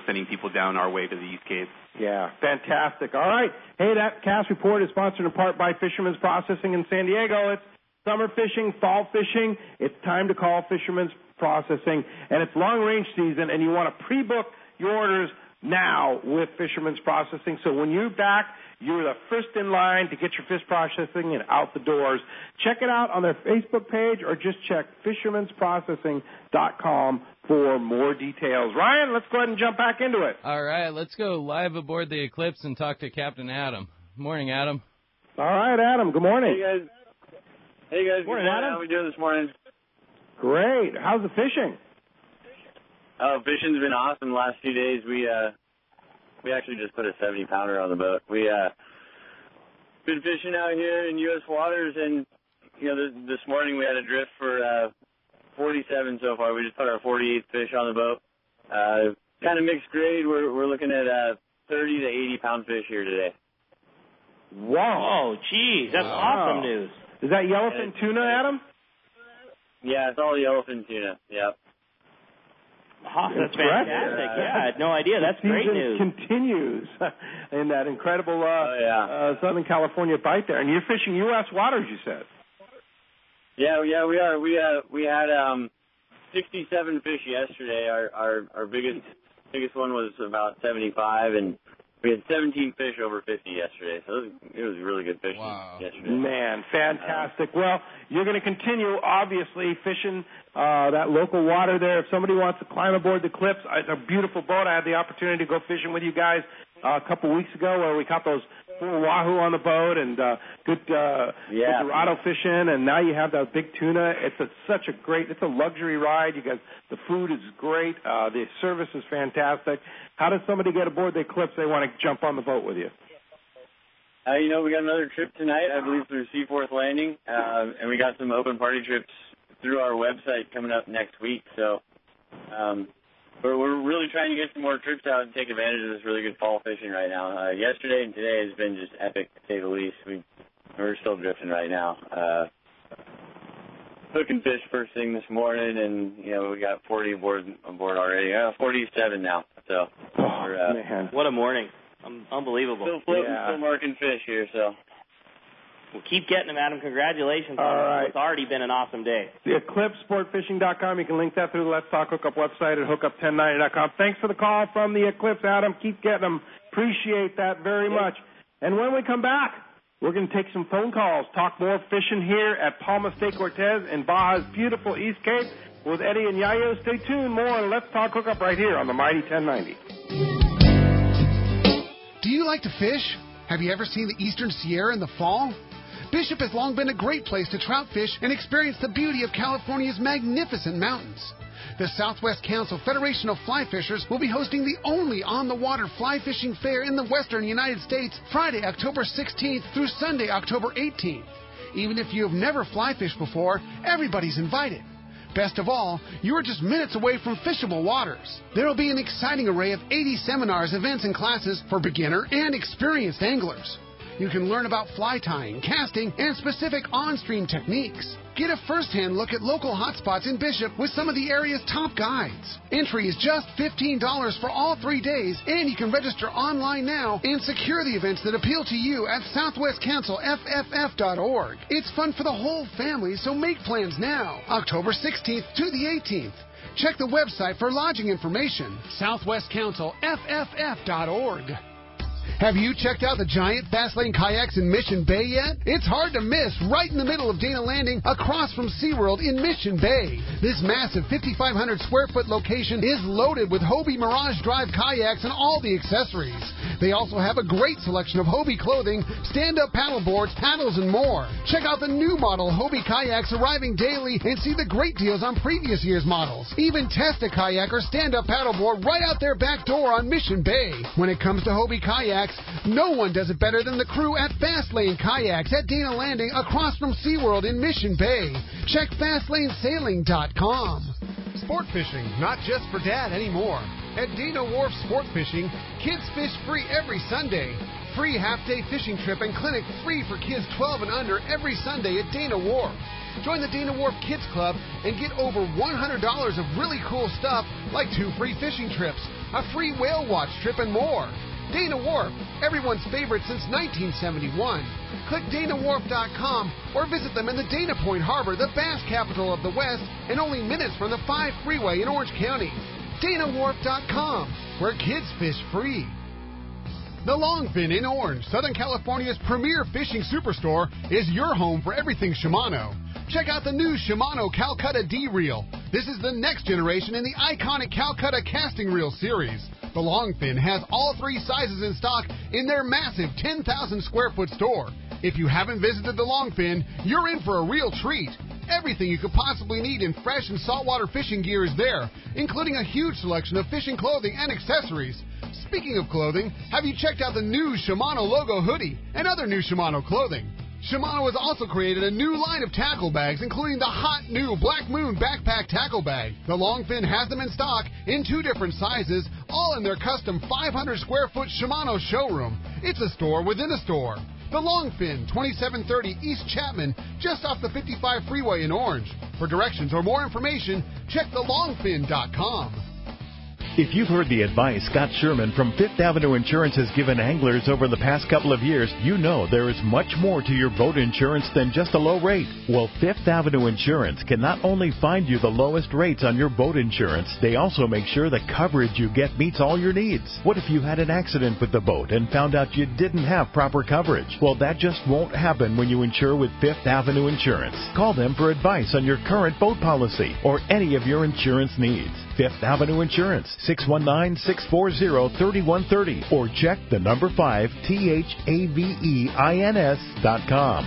sending people down our way to the East Cape. Yeah, fantastic. All right. Hey, that Cass Report is sponsored in part by Fisherman's Processing in San Diego. It's summer fishing, fall fishing. It's time to call Fisherman's Processing, and it's long-range season, and you want to pre-book your orders now with Fisherman's Processing. So when you're back, you're the first in line to get your fish processing and out the doors. Check it out on their Facebook page or just check fishermansprocessing.com for more details. Ryan, let's go ahead and jump back into it. All right, let's go live aboard the Eclipse and talk to Captain Adam. Morning, Adam. All right, Adam, good morning. Hey, guys. Morning, Adam. How are we doing this morning? Great. How's the fishing? Fishing's been awesome the last few days. We We actually just put a 70-pounder on the boat. We been fishing out here in U.S. waters, and this morning we had a drift for 47 so far. We just put our 48th fish on the boat. Kind of mixed grade. We're looking at 30 to 80-pound fish here today. Whoa, geez, that's awesome news. Is that yellowfin tuna, Adam? Yeah, it's all yellowfin tuna. Yep. Oh, that's fantastic. Yeah, I had no idea. That's great news. Continues in that incredible Southern California bite there. And you're fishing U.S. waters, you said. Yeah, we are. We had 67 fish yesterday. Our biggest one was about 75, and we had 17 fish over 50 yesterday. So it was really good fishing yesterday. Man, fantastic. Well, you're going to continue, obviously, fishing that local water there. If somebody wants to climb aboard the Clips, it's a beautiful boat. I had the opportunity to go fishing with you guys a couple weeks ago where we caught those full wahoo on the boat and good dorado fishing, and now you have that big tuna. It's a luxury ride. You guys, the food is great. The service is fantastic. How does somebody get aboard the Eclipse? They want to jump on the boat with you. We got another trip tonight, I believe, through Seaforth Landing, and we got some open party trips through our website coming up next week. So we're really trying to get some more trips out and take advantage of this really good fall fishing right now. Yesterday and today has been just epic, to say the least. We're still drifting right now. Hooking fish first thing this morning, and we got 40 aboard already. 47 now. So, man, what a morning! Unbelievable. Still floating, still marking fish here. So. Well, keep getting them, Adam. Congratulations on what's already been an awesome day. The EclipseSportFishing.com. You can link that through the Let's Talk Hookup website at hookup1090.com. Thanks for the call from the Eclipse, Adam. Keep getting them. Appreciate that very much. And when we come back, we're going to take some phone calls, talk more fishing here at Palmas de Cortez in Baja's beautiful East Cape with Eddie and Yayo. Stay tuned. More on Let's Talk Hookup right here on the Mighty 1090. Do you like to fish? Have you ever seen the Eastern Sierra in the fall? Bishop has long been a great place to trout fish and experience the beauty of California's magnificent mountains. The Southwest Council Federation of Fly Fishers will be hosting the only on-the-water fly fishing fair in the western United States Friday, October 16th through Sunday, October 18th. Even if you have never fly fished before, everybody's invited. Best of all, you are just minutes away from fishable waters. There will be an exciting array of 80 seminars, events, and classes for beginner and experienced anglers. You can learn about fly tying, casting, and specific on-stream techniques. Get a first-hand look at local hotspots in Bishop with some of the area's top guides. Entry is just $15 for all 3 days, and you can register online now and secure the events that appeal to you at southwestcouncilfff.org. It's fun for the whole family, so make plans now. October 16th to the 18th. Check the website for lodging information, southwestcouncilfff.org. Have you checked out the giant Fastlane kayaks in Mission Bay yet? It's hard to miss, right in the middle of Dana Landing, across from SeaWorld in Mission Bay. This massive 5,500 square foot location is loaded with Hobie Mirage Drive kayaks and all the accessories. They also have a great selection of Hobie clothing, stand-up paddle boards, paddles, and more. Check out the new model Hobie kayaks arriving daily and see the great deals on previous year's models. Even test a kayak or stand-up paddleboard right out their back door on Mission Bay. When it comes to Hobie kayaks, no one does it better than the crew at Fastlane Kayaks at Dana Landing across from SeaWorld in Mission Bay. Check FastlaneSailing.com. Sport fishing, not just for dad anymore. At Dana Wharf Sport Fishing, kids fish free every Sunday. Free half-day fishing trip and clinic free for kids 12 and under every Sunday at Dana Wharf. Join the Dana Wharf Kids Club and get over $100 of really cool stuff like 2 free fishing trips, a free whale watch trip, and more. Dana Wharf, everyone's favorite since 1971. Click DanaWharf.com or visit them in the Dana Point Harbor, the bass capital of the West, and only minutes from the 5 freeway in Orange County. DanaWharf.com, where kids fish free. The Longfin in Orange, Southern California's premier fishing superstore, is your home for everything Shimano. Check out the new Shimano Calcutta D-Reel. This is the next generation in the iconic Calcutta casting reel series. The Longfin has all 3 sizes in stock in their massive 10,000 square foot store. If you haven't visited the Longfin, you're in for a real treat. Everything you could possibly need in fresh and saltwater fishing gear is there, including a huge selection of fishing clothing and accessories. Speaking of clothing, have you checked out the new Shimano logo hoodie and other new Shimano clothing? Shimano has also created a new line of tackle bags, including the hot new Black Moon Backpack Tackle Bag. The Longfin has them in stock in 2 different sizes, all in their custom 500-square-foot Shimano showroom. It's a store within a store. The Longfin, 2730 East Chapman, just off the 55 freeway in Orange. For directions or more information, check thelongfin.com. If you've heard the advice Scott Sherman from Fifth Avenue Insurance has given anglers over the past couple of years, you know there is much more to your boat insurance than just a low rate. Well, Fifth Avenue Insurance can not only find you the lowest rates on your boat insurance, they also make sure the coverage you get meets all your needs. What if you had an accident with the boat and found out you didn't have proper coverage? Well, that just won't happen when you insure with Fifth Avenue Insurance. Call them for advice on your current boat policy or any of your insurance needs. Fifth Avenue Insurance, 619-640-3130, or check the number 5 THAVEINS.com.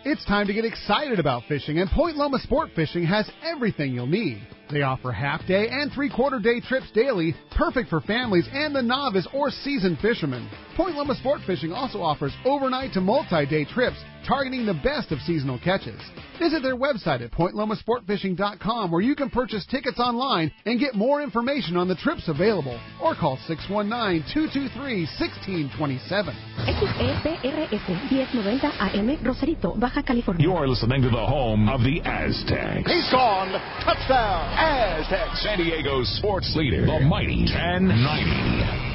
It's time to get excited about fishing, and Point Loma Sport Fishing has everything you'll need. They offer half-day and three-quarter-day trips daily, perfect for families and the novice or seasoned fishermen. Point Loma Sport Fishing also offers overnight to multi-day trips, targeting the best of seasonal catches. Visit their website at pointloma-sportfishing.com, where you can purchase tickets online and get more information on the trips available, or call 619-223-1627. XEPRS 1090 AM, Rosarito, Baja California. You are listening to the home of the Aztecs. He's gone. Touchdown, Aztecs. San Diego's sports leader, the mighty 1090.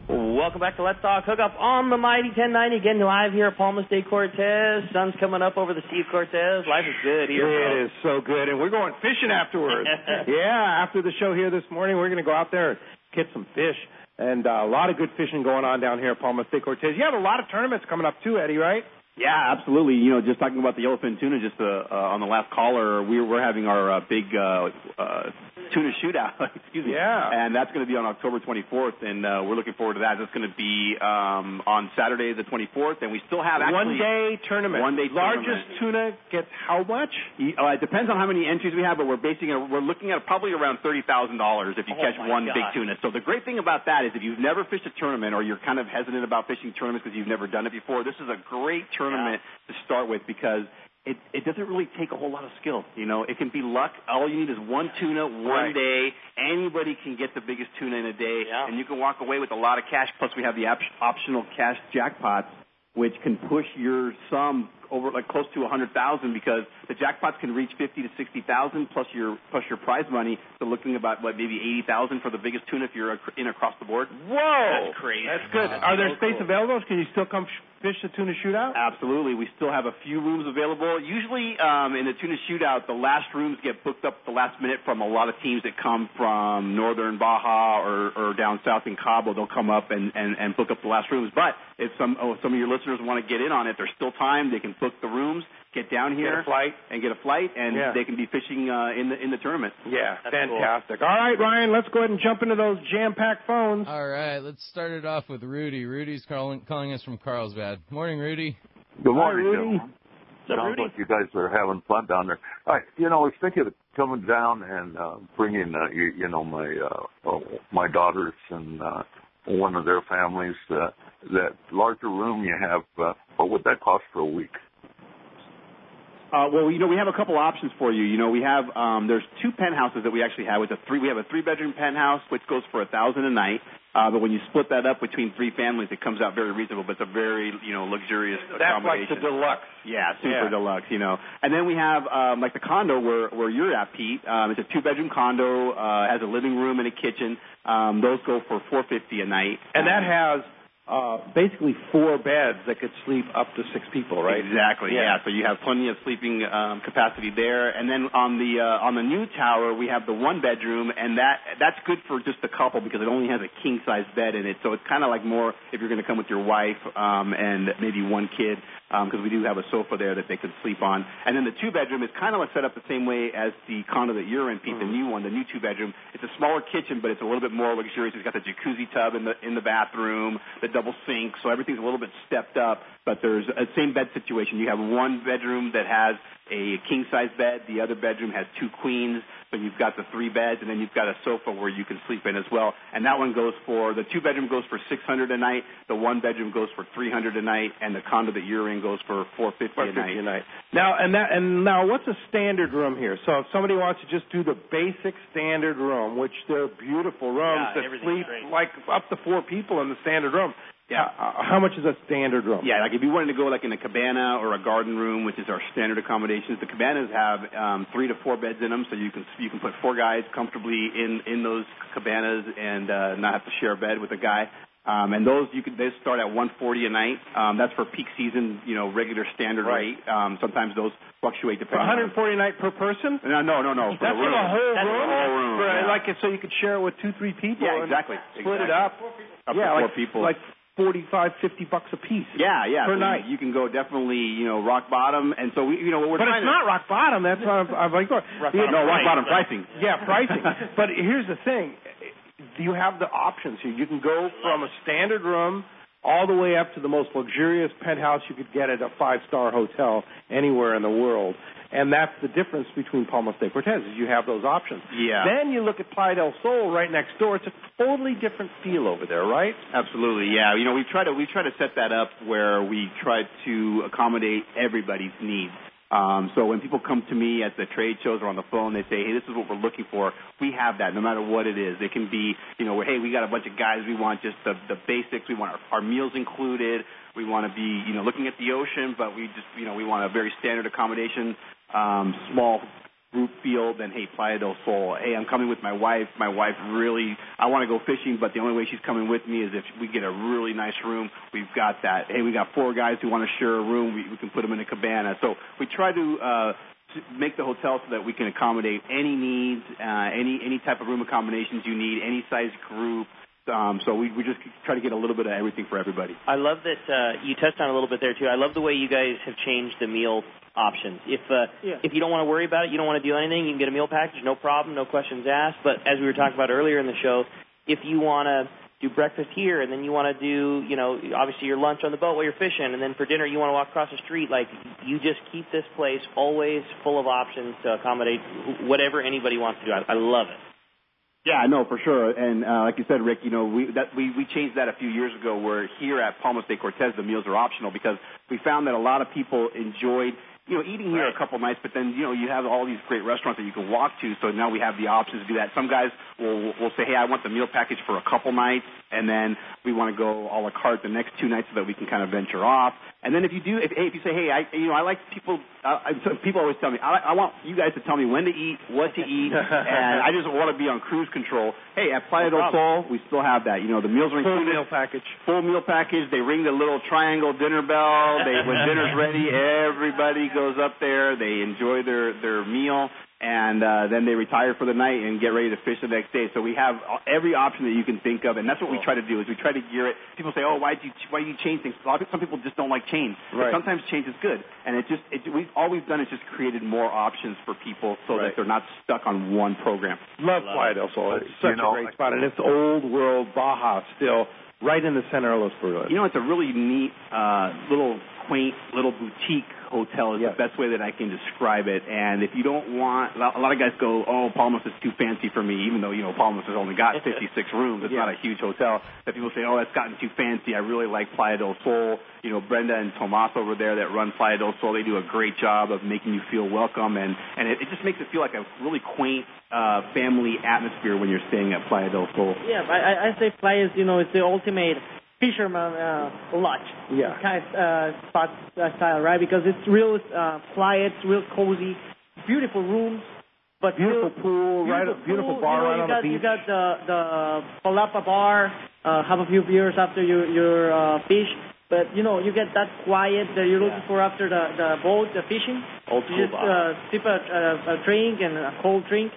Welcome back to Let's Talk Hookup on the Mighty 1090. Again, live here at Palmas State Cortez. Sun's coming up over the sea of Cortez. Life is good here. It is so good. And we're going fishing afterwards. Yeah, after the show here this morning, we're going to go out there and get some fish. And a lot of good fishing going on down here at Palmas State Cortez. You have a lot of tournaments coming up too, Eddie, right? Yeah, absolutely. You know, just talking about the yellowfin tuna, just on the last caller, we're having our big tuna shootout. Excuse me. Yeah. And that's going to be on October 24th, and we're looking forward to that. That's going to be on Saturday the 24th, and we still have actually one-day tournament. Largest tuna gets how much? It depends on how many entries we have, but we're looking at probably around $30,000 if you catch one big tuna. So the great thing about that is if you've never fished a tournament or you're kind of hesitant about fishing tournaments because you've never done it before, this is a great tournament to start with because it doesn't really take a whole lot of skill. You know, it can be luck. All you need is one tuna, one day. Anybody can get the biggest tuna in a day, and you can walk away with a lot of cash. Plus, we have the optional cash jackpots, which can push your sum over like close to 100,000 because the jackpots can reach 50 to 60,000 plus your prize money. So looking about maybe 80,000 for the biggest tuna if you're in across the board. Whoa, that's crazy. That's good. Are there space available? Can you still come fish the tuna shootout? Absolutely. We still have a few rooms available. Usually in the tuna shootout, the last rooms get booked up the last minute from a lot of teams that come from northern Baja or down south in Cabo. They'll come up and book up the last rooms. But if some of your listeners want to get in on it, there's still time. They can book the rooms, get down here, get a flight, and they can be fishing in the tournament. Yeah, that's fantastic. Cool. All right, Ryan, let's go ahead and jump into those jam-packed phones. All right, let's start it off with Rudy. Rudy's calling us from Carlsbad. Morning, Rudy. Good morning, Rudy. gentlemen. Sounds like you guys are having fun down there. All right, I was thinking of coming down and bringing, my daughters and one of their families. That larger room you have, what would that cost for a week? Well, we have a couple options for you. We have there's two penthouses that we actually have. We have a 3-bedroom penthouse which goes for $1,000 a night. But when you split that up between 3 families, it comes out very reasonable. But it's a very luxurious accommodation. That's like the deluxe. Yeah, super deluxe. And then we have like the condo where you're at, Pete. It's a 2-bedroom condo. Has a living room and a kitchen. Those go for $450 a night. And that has basically 4 beds that could sleep up to 6 people, right? Exactly. Yeah. So you have plenty of sleeping capacity there. And then on the new tower, we have the 1-bedroom, and that's good for just a couple because it only has a king size bed in it. So it's kind of like more if you're going to come with your wife and maybe one kid. Because we do have a sofa there that they could sleep on. And then the 2-bedroom is kind of set up the same way as the condo that you're in, Pete, the new one, the new 2-bedroom. It's a smaller kitchen, but it's a little bit more luxurious. It's got the jacuzzi tub in the bathroom, the double sink, so everything's a little bit stepped up. But there's a same bed situation. You have 1 bedroom that has a king-size bed. The other bedroom has 2 queens, so you've got the 3 beds, and then you've got a sofa where you can sleep in as well. And that one goes for, the 2-bedroom goes for $600 a night, the 1-bedroom goes for $300 a night, and the condo that you're in goes for $450 a night. Now, what's a standard room here? So if somebody wants to just do the basic standard room, which they're beautiful rooms that sleep like up to 4 people in the standard room. Yeah. How much is a standard room? Yeah, like if you wanted to go like in a cabana or a garden room, which is our standard accommodations, the cabanas have 3 to 4 beds in them, so you can put 4 guys comfortably in those cabanas and not have to share a bed with a guy. And those they start at $140 a night. That's for peak season, regular standard rate. Sometimes those fluctuate depending. $140 a night per person? No. That's for the whole That's room. The whole room. Like so you could share it with 2-3 people. Yeah, exactly. Split it up. Up to 4 people. Like $45-$50 a piece. Yeah. Per so night. You can go definitely, rock bottom, and so we're but trying it's not rock bottom. That's what I'm like. rock bottom pricing. Yeah, pricing. But here's the thing: you have the options here. You can go from a standard room all the way up to the most luxurious penthouse you could get at a 5-star hotel anywhere in the world. And that's the difference between Palmas de Cortez, is you have those options. Yeah. Then you look at Playa del Sol right next door. It's a totally different feel over there, right? Absolutely, yeah. We try to set that up where we try to accommodate everybody's needs. So when people come to me at the trade shows or on the phone, they say, hey, this is what we're looking for. We have that no matter what it is. It can be, hey, we got a bunch of guys. We want just the basics. We want our meals included. We want to be, looking at the ocean, but we just, we want a very standard accommodation, small group feel. Then, hey, Playa del Sol. Hey, I'm coming with my wife. My wife really, I want to go fishing, but the only way she's coming with me is if we get a really nice room. We've got that. Hey, we got 4 guys who want to share a room. We can put them in a cabana. So we try to make the hotel so that we can accommodate any needs, any type of room accommodations you need, any size group. So we just try to get a little bit of everything for everybody. I love that you touched on a little bit there, too. I love the way you guys have changed the meal options. If you don't want to worry about it, you don't want to do anything, you can get a meal package, no problem, no questions asked. But as we were talking about earlier in the show, if you want to do breakfast here and then you want to do, obviously your lunch on the boat while you're fishing, and then for dinner you want to walk across the street, like you just keep this place always full of options to accommodate whatever anybody wants to do. I love it. Yeah, no, for sure. And like you said, Rick, we changed that a few years ago where here at Palmas de Cortez the meals are optional because we found that a lot of people enjoyed eating here a couple nights, but then, you have all these great restaurants that you can walk to, so now we have the options to do that. Some guys will say, hey, I want the meal package for a couple nights, and then we want to go a la carte the next 2 nights so that we can kind of venture off. And then if you say, hey, I like people, people always tell me, I want you guys to tell me when to eat, what to eat, and I just want to be on cruise control. Hey, at Playa del Sol, we still have that. The meals are included. Full meal package. They ring the little triangle dinner bell. When dinner's ready, everybody goes up there. They enjoy their meal. And then they retire for the night and get ready to fish the next day. So we have every option that you can think of, and that's what we try to do. Is we try to gear it. People say, "Oh, why do you change things?" Some people just don't like change. Right. But sometimes change is good, and all we've done is just created more options for people so that they're not stuck on one program. Love Playa del Sol. It's such a great spot, and it's old world Baja still, right in the center of Los Furrios. It's a really neat little quaint little boutique hotel is the best way that I can describe it. And if you don't want, a lot of guys go, oh, Palmas is too fancy for me, even though, Palmas has only got 56 rooms. It's not a huge hotel. That people say, oh, that's gotten too fancy. I really like Playa del Sol. Brenda and Tomas over there that run Playa del Sol, they do a great job of making you feel welcome. And it just makes it feel like a really quaint family atmosphere when you're staying at Playa del Sol. Yeah, I say Playa is, it's the ultimate fisherman lodge kind of spot style, right? Because it's real quiet, real cozy, beautiful rooms, but beautiful pool, beautiful bar right on the beach. You got the palapa bar, have a few beers after your fish, but you get that quiet that you're looking for after the boat, the fishing. Old school bar. Sip a drink and a cold drink.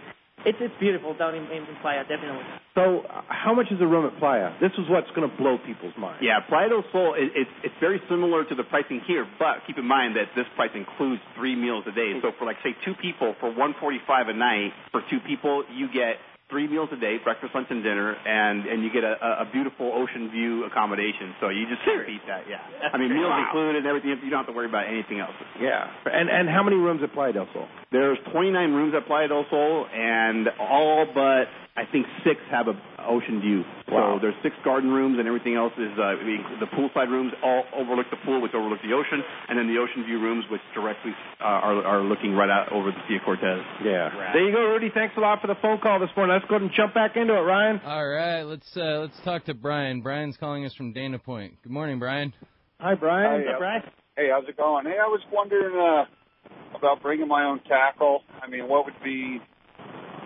It's beautiful down in Playa, definitely. So how much is a room at Playa? This is what's going to blow people's minds. Yeah, Playa del Sol, it's very similar to the pricing here, but keep in mind that this price includes 3 meals a day. So for, say, 2 people, for $145 a night, for 2 people, you get 3 meals a day, breakfast, lunch, and dinner, and you get a beautiful ocean view accommodation. So you just can't beat that, yeah. I mean, meals included and everything. You don't have to worry about anything else. Yeah. And how many rooms at Playa del Sol? There's 29 rooms at Playa del Sol, and all but, I think, 6 have an ocean view. Wow. So there's 6 garden rooms, and everything else is the poolside rooms all overlook the pool, which overlook the ocean, and then the ocean view rooms, which directly are looking right out over the Sea of Cortez. Yeah. Right. There you go, Rudy. Thanks a lot for the phone call this morning. Let's go ahead and jump back into it, Ryan. All right, let's talk to Brian. Brian's calling us from Dana Point. Good morning, Brian. Hi, Brian. Hi, Brian. Hey, how's it going? Hey, I was wondering about bringing my own tackle. I mean, what would be,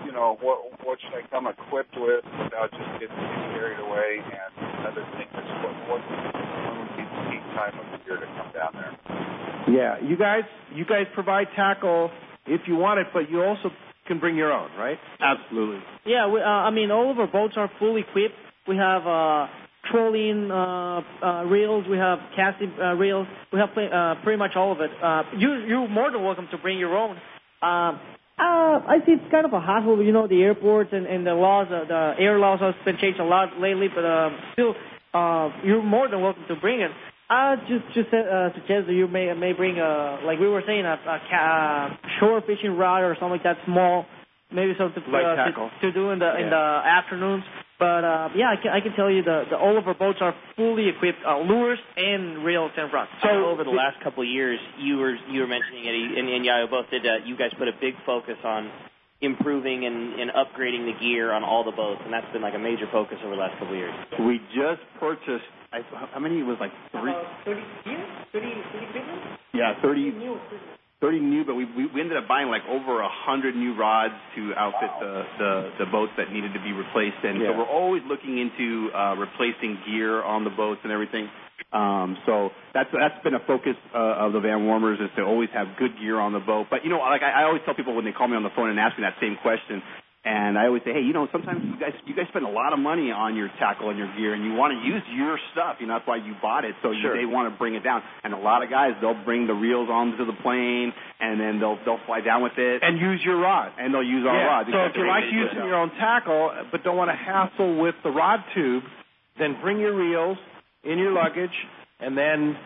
what should I come equipped with without just getting carried away? And another thing is, when would be the peak time of the year to come down there? Yeah, you guys provide tackle if you want it, but you also can bring your own, right? Absolutely. Yeah, all of our boats are fully equipped. We have trolling reels, we have casting reels, we have pretty much all of it. You're more than welcome to bring your own. I see it's kind of a hassle, the airports and the laws, the air laws have been changed a lot lately, but still, you're more than welcome to bring it. I just suggest that you may bring like we were saying, a shore fishing rod or something like that, small, maybe something to do in the afternoons. But I can tell you all of our boats are fully equipped, lures and reels and rods. So over the last couple of years, you were mentioning it, and Yayo both did. You guys put a big focus on improving and upgrading the gear on all the boats, and that's been like a major focus over the last couple of years. We just purchased. How many? It was like 3. 30 equipment? Yeah, 30 new, but we ended up buying like over 100 new rods to outfit the boats that needed to be replaced, and so we're always looking into replacing gear on the boats and everything. So that's been a focus of the Van Warmers, is to always have good gear on the boat. But like I always tell people when they call me on the phone and ask me that same question. And I always say, hey, sometimes you guys spend a lot of money on your tackle and your gear, and you want to use your stuff. That's why you bought it. So they want to bring it down. And a lot of guys, they'll bring the reels onto the plane, and then they'll fly down with it and use your rod. And they'll use our rods. So if you like using your own tackle, but don't want to hassle with the rod tube, then bring your reels in your luggage, and then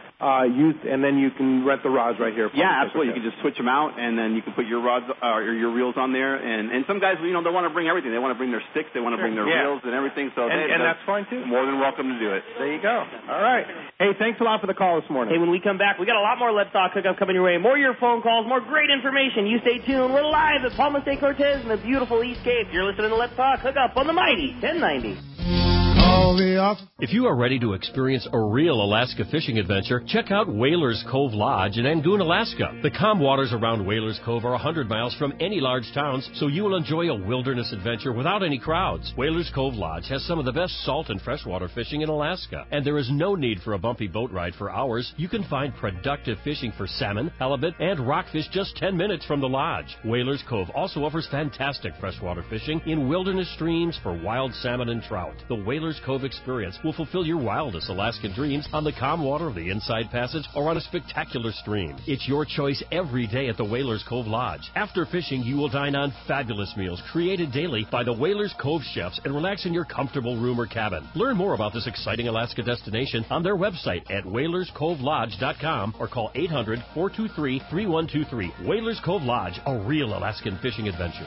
you can rent the rods right here. Yeah, absolutely. You can just switch them out, and then you can put your rods or your reels on there. And some guys, they want to bring everything. They want to bring their sticks. They want to bring their reels and everything. So and that's fine too. More than welcome to do it. There you go. All right. Hey, thanks a lot for the call this morning. Hey, when we come back, we got a lot more Let's Talk Hookup coming your way. More of your phone calls, more great information. You stay tuned. We're live at Palmas de Cortez in the beautiful East Cape. You're listening to Let's Talk Hookup on the mighty 1090. If you are ready to experience a real Alaska fishing adventure, check out Whalers Cove Lodge in Angoon, Alaska. The calm waters around Whalers Cove are 100 miles from any large towns, so you will enjoy a wilderness adventure without any crowds. Whalers Cove Lodge has some of the best salt and freshwater fishing in Alaska, and there is no need for a bumpy boat ride for hours. You can find productive fishing for salmon, halibut, and rockfish just 10 minutes from the lodge. Whalers Cove also offers fantastic freshwater fishing in wilderness streams for wild salmon and trout. The Whalers Cove experience will fulfill your wildest Alaskan dreams on the calm water of the Inside Passage or on a spectacular stream. It's your choice every day at the Whalers Cove Lodge. After fishing, you will dine on fabulous meals created daily by the Whalers Cove chefs and relax in your comfortable room or cabin. Learn more about this exciting Alaska destination on their website at whalerscovelodge.com or call 800-423-3123. Whalers Cove Lodge, a real Alaskan fishing adventure.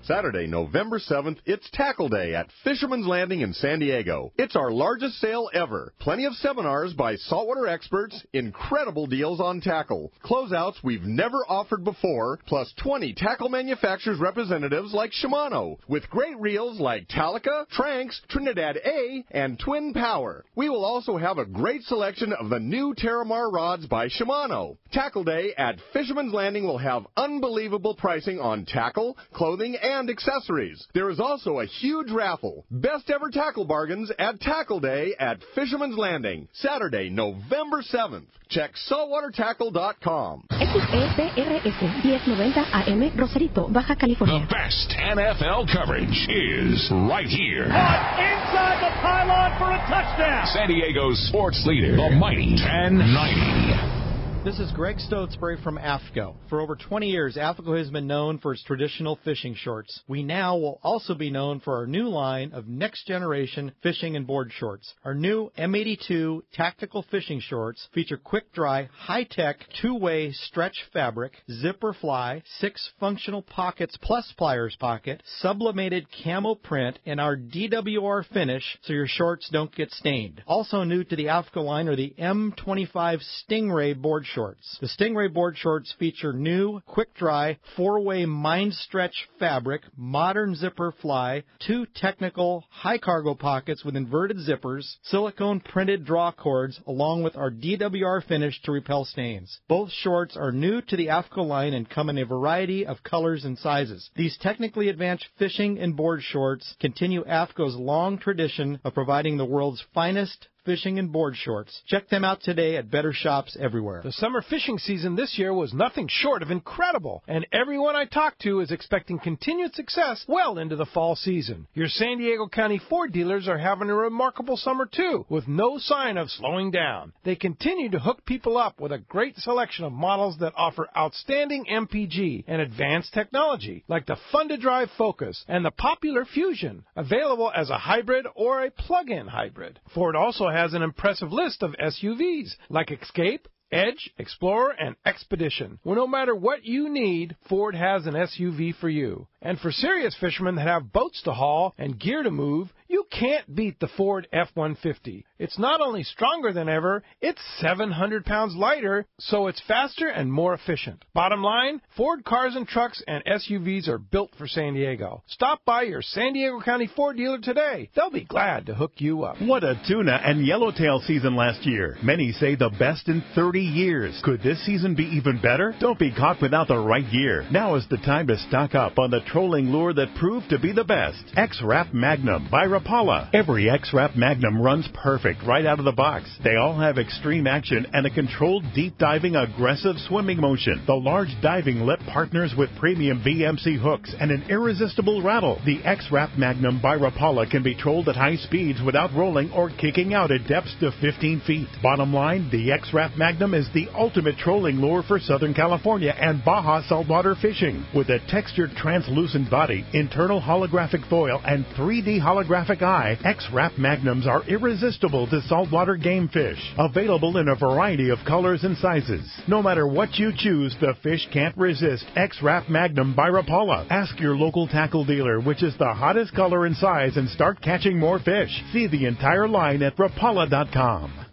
Saturday, November 7th, it's Tackle Day at Fisherman's Landing in San Diego. It's our largest sale ever. Plenty of seminars by saltwater experts, incredible deals on tackle, closeouts we've never offered before, plus 20 tackle manufacturers representatives like Shimano, with great reels like Talica, Tranx, Trinidad A, and Twin Power. We will also have a great selection of the new Terramar rods by Shimano. Tackle Day at Fisherman's Landing will have unbelievable pricing on tackle, clothing, and accessories. There is also a huge raffle. Best ever tackle bargains at Tackle Day at Fisherman's Landing. Saturday, November 7th. Check saltwatertackle.com. XEPRS 1090 AM Rosarito, Baja California. The best NFL coverage is right here. Inside the pylon for a touchdown. San Diego's sports leader, the mighty 1090. This is Greg Stotesbury from AFCO. For over 20 years, AFCO has been known for its traditional fishing shorts. We now will also be known for our new line of next-generation fishing and board shorts. Our new M82 tactical fishing shorts feature quick-dry, high-tech, two-way stretch fabric, zipper fly, 6 functional pockets plus pliers pocket, sublimated camo print, and our DWR finish so your shorts don't get stained. Also new to the AFCO line are the M25 Stingray board shorts. The Stingray board shorts feature new, quick-dry, 4-way mind stretch fabric, modern zipper fly, 2 technical, high-cargo pockets with inverted zippers, silicone printed draw cords, along with our DWR finish to repel stains. Both shorts are new to the AFCO line and come in a variety of colors and sizes. These technically advanced fishing and board shorts continue AFCO's long tradition of providing the world's finest fishing and board shorts. Check them out today at better shops everywhere. The summer fishing season this year was nothing short of incredible, and everyone I talked to is expecting continued success well into the fall season. Your San Diego County Ford dealers are having a remarkable summer too, with no sign of slowing down. They continue to hook people up with a great selection of models that offer outstanding MPG and advanced technology, like the fun-to-drive Focus and the popular Fusion, available as a hybrid or a plug-in hybrid. Ford also has an impressive list of SUVs like Escape, Edge, Explorer, and Expedition. Well, no matter what you need, Ford has an SUV for you. And for serious fishermen that have boats to haul and gear to move, you can't beat the Ford F-150. It's not only stronger than ever, it's 700 pounds lighter, so it's faster and more efficient. Bottom line, Ford cars and trucks and SUVs are built for San Diego. Stop by your San Diego County Ford dealer today. They'll be glad to hook you up. What a tuna and yellowtail season last year. Many say the best in 30 years. Could this season be even better? Don't be caught without the right gear. Now is the time to stock up on the trolling lure that proved to be the best. X-Rap Magnum by Rapala. Every X-Rap Magnum runs perfect right out of the box. They all have extreme action and a controlled deep diving aggressive swimming motion. The large diving lip partners with premium VMC hooks and an irresistible rattle. The X-Rap Magnum by Rapala can be trolled at high speeds without rolling or kicking out at depths to 15 feet. Bottom line, the X-Rap Magnum is the ultimate trolling lure for Southern California and Baja saltwater fishing. With a textured translucent body, internal holographic foil, and 3D holographic eye, X-Rap Magnums are irresistible to saltwater game fish. Available in a variety of colors and sizes. No matter what you choose, the fish can't resist X-Rap Magnum by Rapala. Ask your local tackle dealer which is the hottest color and size and start catching more fish. See the entire line at Rapala.com.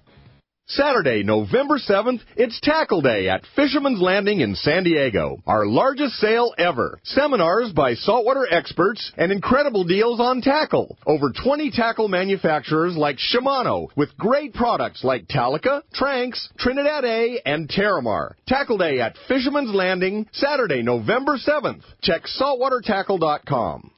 Saturday, November 7th, it's Tackle Day at Fisherman's Landing in San Diego. Our largest sale ever. Seminars by saltwater experts and incredible deals on tackle. Over 20 tackle manufacturers like Shimano with great products like Talica, Tranx, Trinidad A, and Terramar. Tackle Day at Fisherman's Landing, Saturday, November 7th. Check saltwatertackle.com.